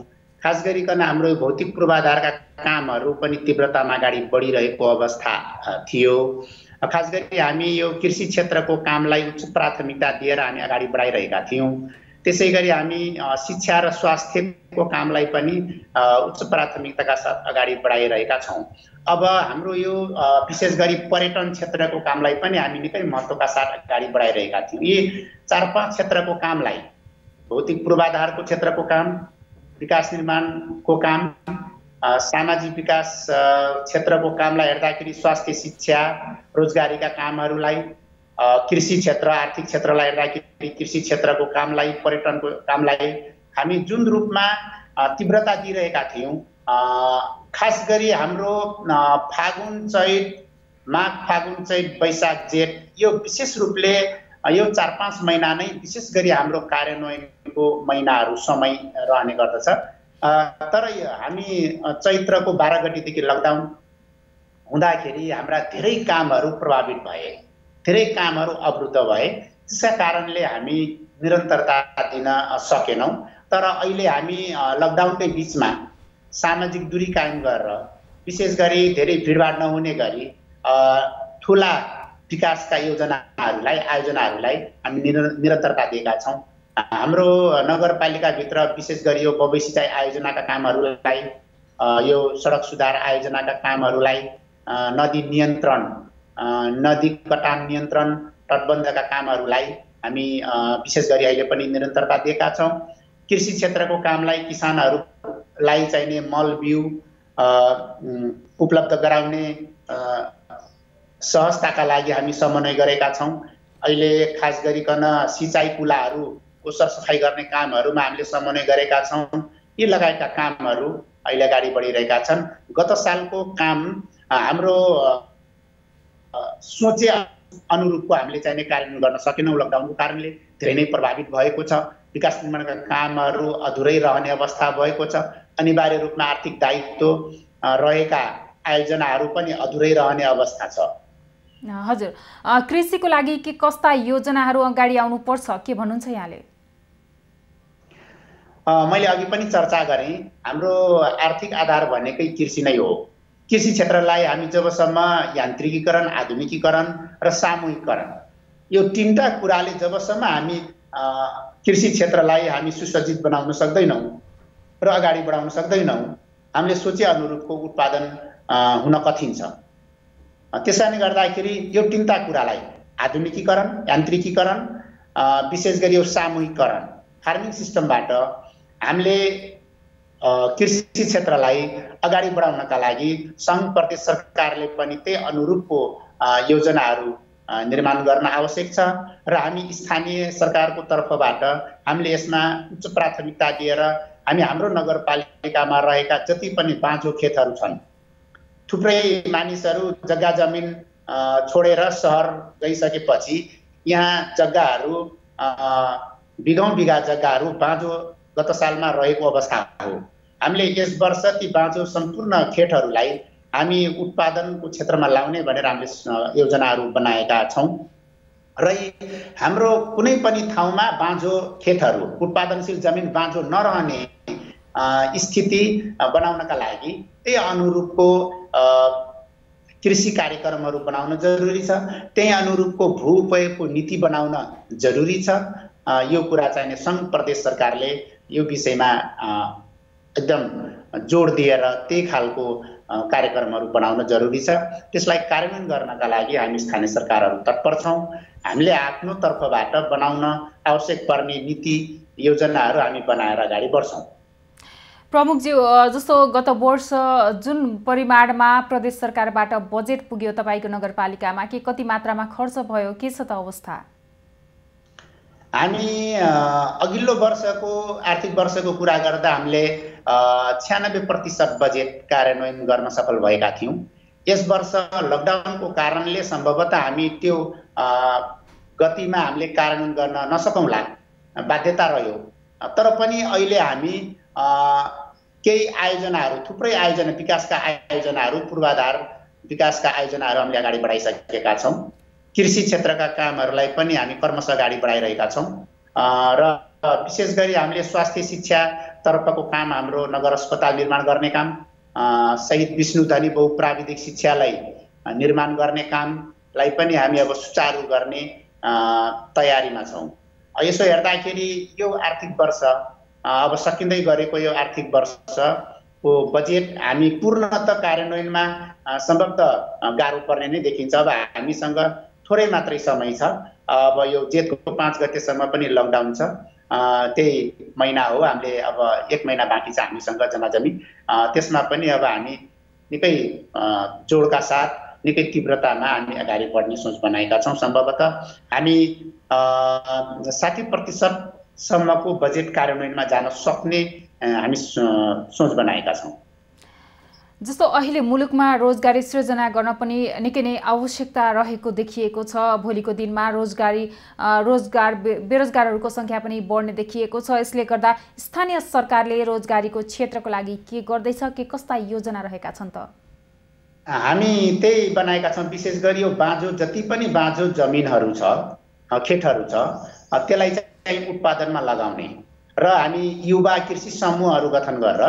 खास गरिकन हाम्रो भौतिक पूर्वाधारका कामहरू पनि तीव्रतामा अगाडि बढिरहेको अवस्था थियो। खास गरी हामी यो कृषि क्षेत्रको कामलाई उच्च प्राथमिकता दिएर हामी अगाडि बढाइरहेका थियौँ। त्यसै गरी हामी शिक्षा र स्वास्थ्यको कामलाई पनि उच्च प्राथमिकताका साथ अगाडि बढाइरहेका छौँ। अब हाम्रो यो विशेष गरी पर्यटन क्षेत्रको कामलाई पनि हामी निकै महत्त्वका साथ अगाडि बढाइरहेका थियौँ। यी 4-5 क्षेत्रको कामलाई, भौतिक पूर्वाधारको क्षेत्रको काम, विकास निर्माणको काम, सामाजिक विकास क्षेत्रको कामलाई हेर्दाखेरि स्वास्थ्य, शिक्षा, रोजगारीका कामहरूलाई, कृषि क्षेत्र, आर्थिक क्षेत्रलाई हेर्दाखेरि कृषि क्षेत्रको कामलाई, पर्यटनको कामलाई हामी जुन रूपमा तीव्रता दिइरहेका थियौँ, खास गरी हाम्रो फागुन चैत, माघ फागुन चैत वैशाख जेठ यो विशेष रूपले यो 4-5 महिना नै विशेष गरी हाम्रो कार्यान्वयनको महिनाहरू समय रहने गर्दछ। तर हामी चैत्रको 12 गतेदेखि लकडाउन हुँदाखेरि हाम्रा धेरै कामहरू प्रभावित भए, धेरै कामहरू अवरुद्ध भए। त्यसका कारणले हामी निरन्तरता दिन सकेनौँ। तर अहिले हामी लकडाउनकै बिचमा सामाजिक दूरी कायम गरेर विशेष गरी धेरै भिडभाड नहुने गरी ठुला विकासका आयोजनाहरूलाई हामी निरन्तरता दिएका छौँ। हाम्रो नगरपालिकाभित्र विशेष गरी यो बबई सिँचाइ आयोजनाका कामहरूलाई, यो सडक सुधार आयोजनाका कामहरूलाई, नदी नियन्त्रण, नदी कटान नियन्त्रण, तटबन्धका कामहरूलाई हामी विशेष गरी अहिले पनि निरन्तरता दिएका छौँ। कृषि क्षेत्रको कामलाई किसानहरूलाई चाहिने मल बिउ उपलब्ध गराउने सहजताका लागि हामी समन्वय गरेका छौँ। अहिले खास गरिकन सिँचाइ कुलाहरूको सरसफाइ गर्ने कामहरूमा हामीले समन्वय गरेका छौँ। यी लगायतका कामहरू अहिले अगाडि बढिरहेका छन्। गत सालको काम हाम्रो सोचे अनुरूपको हामीले चाहिने कार्यान्वयन गर्न सकेनौँ। लकडाउनको कारणले धेरै नै प्रभावित भएको छ। विकास निर्माणका कामहरू अधुरै रहने अवस्था भएको छ। अनिवार्य रूपमा आर्थिक दायित्व रहेका आयोजनाहरू पनि अधुरै रहने अवस्था छ। हजुर, कृषिको लागि के कस्ता योजनाहरू अगाडि आउनुपर्छ के भन्नुहुन्छ यहाँले? मैले अघि पनि चर्चा गरेँ, हाम्रो आर्थिक आधार भनेकै कृषि नै हो। कृषि क्षेत्रलाई हामी जबसम्म यान्त्रिकीकरण, आधुनिकीकरण र सामूहिकरण यो 3टा कुराले जबसम्म हामी कृषि क्षेत्रलाई हामी सुसज्जित बनाउन सक्दैनौँ र अगाडि बढाउन सक्दैनौँ, हामीले सोचे अनुरूपको उत्पादन हुन कठिन छ। त्यसैले गर्दाखेरि यो 3टा कुरालाई आधुनिकीकरण, यान्त्रिकीकरण, विशेष गरी यो सामूहिकरण फार्मिङ सिस्टमबाट हामीले कृषि क्षेत्रलाई अगाडि बढाउनका लागि सङ्घ प्रदेश सरकारले पनि त्यही अनुरूपको योजनाहरू निर्माण गर्न आवश्यक छ र हामी स्थानीय सरकारको तर्फबाट हामीले यसमा उच्च प्राथमिकता दिएर हामी हाम्रो नगरपालिकामा रहेका जति पनि बाँझो खेतहरू छन्, थुप्रै मानिसहरू जग्गा जमिन छोडेर सहर गइसकेपछि यहाँ जग्गाहरू बिघौँ बिघा जग्गाहरू बाँझो गत सालमा रहेको अवस्था हो। हामीले यस वर्ष ती बाँझो सम्पूर्ण खेतहरूलाई हामी उत्पादनको क्षेत्रमा लाउने भनेर हामीले योजनाहरू बनाएका छौँ र हाम्रो कुनै पनि ठाउँमा बाँझो खेतहरू, उत्पादनशील जमिन बाँझो नरहने स्थिति बनाउनका लागि त्यही अनुरूपको कृषि कार्यक्रमहरू बनाउन जरुरी छ। त्यही अनुरूपको भू उपयोगको नीति बनाउन जरुरी छ। यो कुरा चाहिने सङ्घ प्रदेश सरकारले यो विषयमा एकदम जोड दिएर त्यही खालको कार्यक्रमहरू बनाउन जरुरी छ। त्यसलाई कार्यान्वयन गर्नका लागि हामी स्थानीय सरकारहरू तत्पर छौँ। हामीले आफ्नो तर्फबाट बनाउन आवश्यक पर्ने नीति योजनाहरू हामी बनाएर अगाडि बढ्छौँ। प्रमुखज्यू, जस्तो गत वर्ष जुन परिमाणमा प्रदेश सरकारबाट बजेट पुग्यो तपाईँको नगरपालिकामा, के कति मात्रामा खर्च भयो, के छ त अवस्था? हामी अघिल्लो वर्षको आर्थिक वर्षको कुरा गर्दा हामीले 96% बजेट कार्यान्वयन गर्न सफल भएका थियौँ। यस वर्ष लकडाउनको कारणले सम्भवतः हामी त्यो गतिमा हामीले कार्यान्वयन गर्न नसकौँला, बाध्यता रह्यो। तर पनि अहिले हामी केही आयोजनाहरू, थुप्रै आयोजना, विकासका आयोजनाहरू, पूर्वाधार विकासका आयोजनाहरू हामीले अगाडि बढाइसकेका छौँ। कृषि क्षेत्रका कामहरूलाई पनि हामी क्रमशः अगाडि बढाइरहेका छौँ। र विशेष गरी हामीले स्वास्थ्य शिक्षा तर्फको काम हाम्रो नगर अस्पताल निर्माण गर्ने काम, शहीद विष्णुधनी बहुप्राविधिक शिक्षालाई निर्माण गर्ने कामलाई पनि हामी अब सुचारू गर्ने तयारीमा छौँ। यसो हेर्दाखेरि यो आर्थिक वर्ष अब सकिँदै गरेको यो आर्थिक वर्षको बजेट हामी पूर्णतः कार्यान्वयनमा सम्भवतः गाह्रो पर्ने नै देखिन्छ। अब हामीसँग थोरै मात्रै समय छ। अब यो जेठको 5 गतेसम्म पनि लकडाउन छ, त्यही महिना हो। हामीले अब 1 महिना बाँकी छ हामीसँग जम्माजम्मी। त्यसमा पनि अब हामी निकै जोडका साथ, निकै तीव्रतामा हामी अगाडि बढ्ने सोच बनाएका छौँ। सम्भवतः हामी 60% सम्मको बजेट कार्यान्वयनमा जान सक्ने हामी सोच बनाएका छौँ। जस्तो अहिले मुलुकमा रोजगारी सृजना गर्न पनि निकै नै आवश्यकता रहेको देखिएको छ। भोलिको दिनमा बेरोजगारहरूको संख्या पनि बढ्ने देखिएको छ। यसले गर्दा स्थानीय सरकारले रोजगारीको क्षेत्रको लागि के गर्दैछ, के कस्ता योजना रहेका छन् त? हामी त्यही बनाएका छौँ। विशेष गरी यो जति पनि बाँझो जमिनहरू छ, खेतहरू छ, त्यसलाई चाहिँ उत्पादनमा लगाउने र हामी युवा कृषि समूहहरू गठन गरेर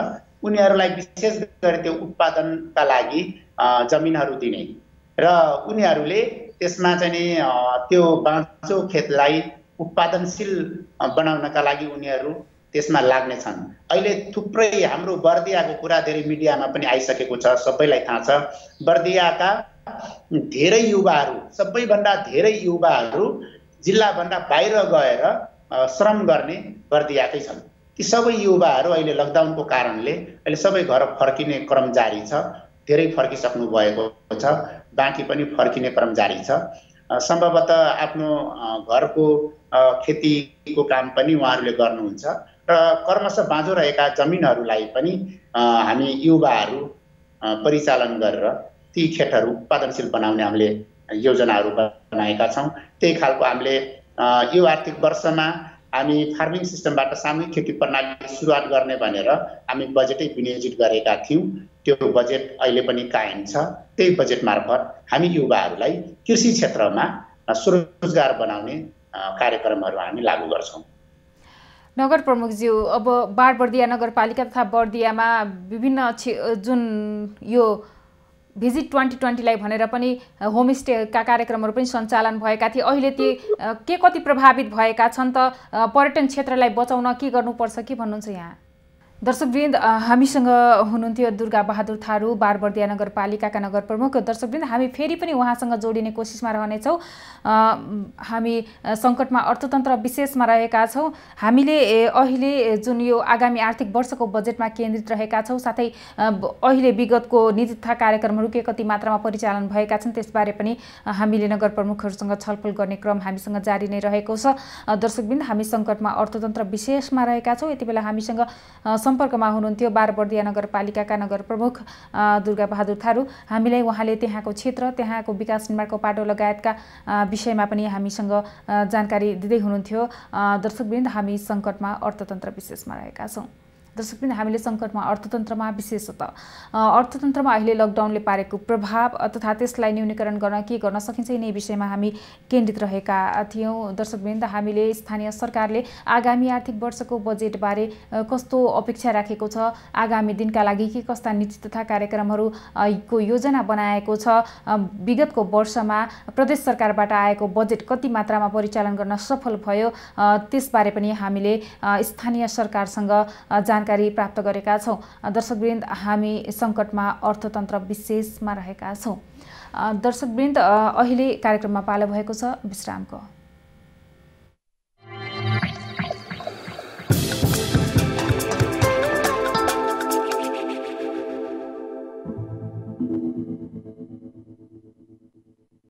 उनीहरूलाई विशेष गरी त्यो उत्पादनका लागि जमिनहरू दिने र उनीहरूले त्यसमा चाहिँ त्यो बाँझो खेतलाई उत्पादनशील बनाउनका लागि उनीहरू त्यसमा लाग्नेछन्। अहिले थुप्रै हाम्रो बर्दियाको कुरा धेरै मिडियामा पनि आइसकेको छ, सबैलाई थाहा छ। बर्दियाका धेरै युवाहरू, सबैभन्दा धेरै युवाहरू जिल्लाभन्दा बाहिर गएर श्रम गर्ने बर्दियाकै छन्। ती सबै युवाहरू अहिले लकडाउनको कारणले अहिले सबै घर फर्किने क्रम जारी छ। धेरै फर्किसक्नु भएको छ, बाँकी पनि फर्किने क्रम जारी छ। सम्भवतः आफ्नो घरको खेतीको काम पनि उहाँहरूले गर्नुहुन्छ र कर्मश बाँझो रहेका जमिनहरूलाई पनि हामी युवाहरू परिचालन गरेर ती खेतहरू उत्पादनशील बनाउने हामीले योजनाहरू बनाएका छौँ। त्यही खालको हामीले यो आर्थिक वर्षमा हामी फार्मिङ सिस्टमबाट सामूहिक खेती प्रणाली सुरुवात गर्ने भनेर हामी बजेटै विनियोजित गरेका थियौँ। त्यो बजेट अहिले पनि कायम छ। त्यही बजेट मार्फत हामी युवाहरूलाई कृषि क्षेत्रमा स्वरोजगार बनाउने कार्यक्रमहरू हामी लागू गर्छौँ। नगर प्रमुखज्यू, अब बारबर्दिया नगरपालिका तथा बर्दियामा विभिन्न जुन यो भिजिट 2020लाई भनेर पनि होमस्टेका कार्यक्रमहरू पनि सञ्चालन भएका थिए, अहिले ती के कति प्रभावित भएका छन् त? पर्यटन क्षेत्रलाई बचाउन के गर्नुपर्छ, के भन्नुहुन्छ यहाँ? दर्शकवृन्द, हामीसँग हुनुहुन्थ्यो दुर्गा बहादुर थारू, बारबर्दिया नगरपालिकाका नगर प्रमुख। दर्शकवृन्द, हामी फेरि पनि उहाँसँग जोडिने कोसिसमा रहनेछौँ। हामी सङ्कटमा अर्थतन्त्र विशेषमा रहेका छौँ। हामीले अहिले जुन यो आगामी आर्थिक वर्षको बजेटमा केन्द्रित रहेका छौँ, साथै अहिले विगतको नीति तथा कार्यक्रमहरू के कति मात्रामा परिचालन भएका छन् त्यसबारे पनि हामीले नगर प्रमुखहरूसँग छलफल गर्ने क्रम हामीसँग जारी नै रहेको छ। दर्शकवृन्द, हामी सङ्कटमा अर्थतन्त्र विशेषमा रहेका छौँ। यति बेला हामीसँग सम्पर्कमा हुनुहुन्थ्यो बारबर्दिया नगरपालिकाका नगर प्रमुख दुर्गा बहादुर थारू। हामीलाई उहाँले त्यहाँको क्षेत्र, त्यहाँको विकास निर्माणको पाटो लगायतका विषयमा पनि हामीसँग जानकारी दिँदै हुनुहुन्थ्यो। दर्शकवृन्द, हामी सङ्कटमा अर्थतन्त्र विशेषमा रहेका छौँ। दर्शकवृन्द, हामीले सङ्कटमा अर्थतन्त्रमा विशेषतः अर्थतन्त्रमा अहिले लकडाउनले पारेको प्रभाव तथा त्यसलाई न्यूनीकरण गर्न के गर्न सकिन्छ यिनै विषयमा हामी केन्द्रित रहेका थियौँ। दर्शकवृन्द, हामीले स्थानीय सरकारले आगामी आर्थिक वर्षको बजेटबारे कस्तो अपेक्षा राखेको छ, आगामी दिनका लागि के कस्ता नीति तथा कार्यक्रमहरू को योजना बनाएको छ, विगतको वर्षमा प्रदेश सरकारबाट आएको बजेट कति मात्रामा परिचालन गर्न सफल भयो, त्यसबारे पनि हामीले स्थानीय सरकारसँग जानकारी प्राप्त गरेका छौँ। दर्शकवृन्द, हामी सङ्कटमा अर्थतन्त्र विशेषमा रहेका छौँ। दर्शकवृन्द, अहिले कार्यक्रममा पालो भएको छ विश्रामको।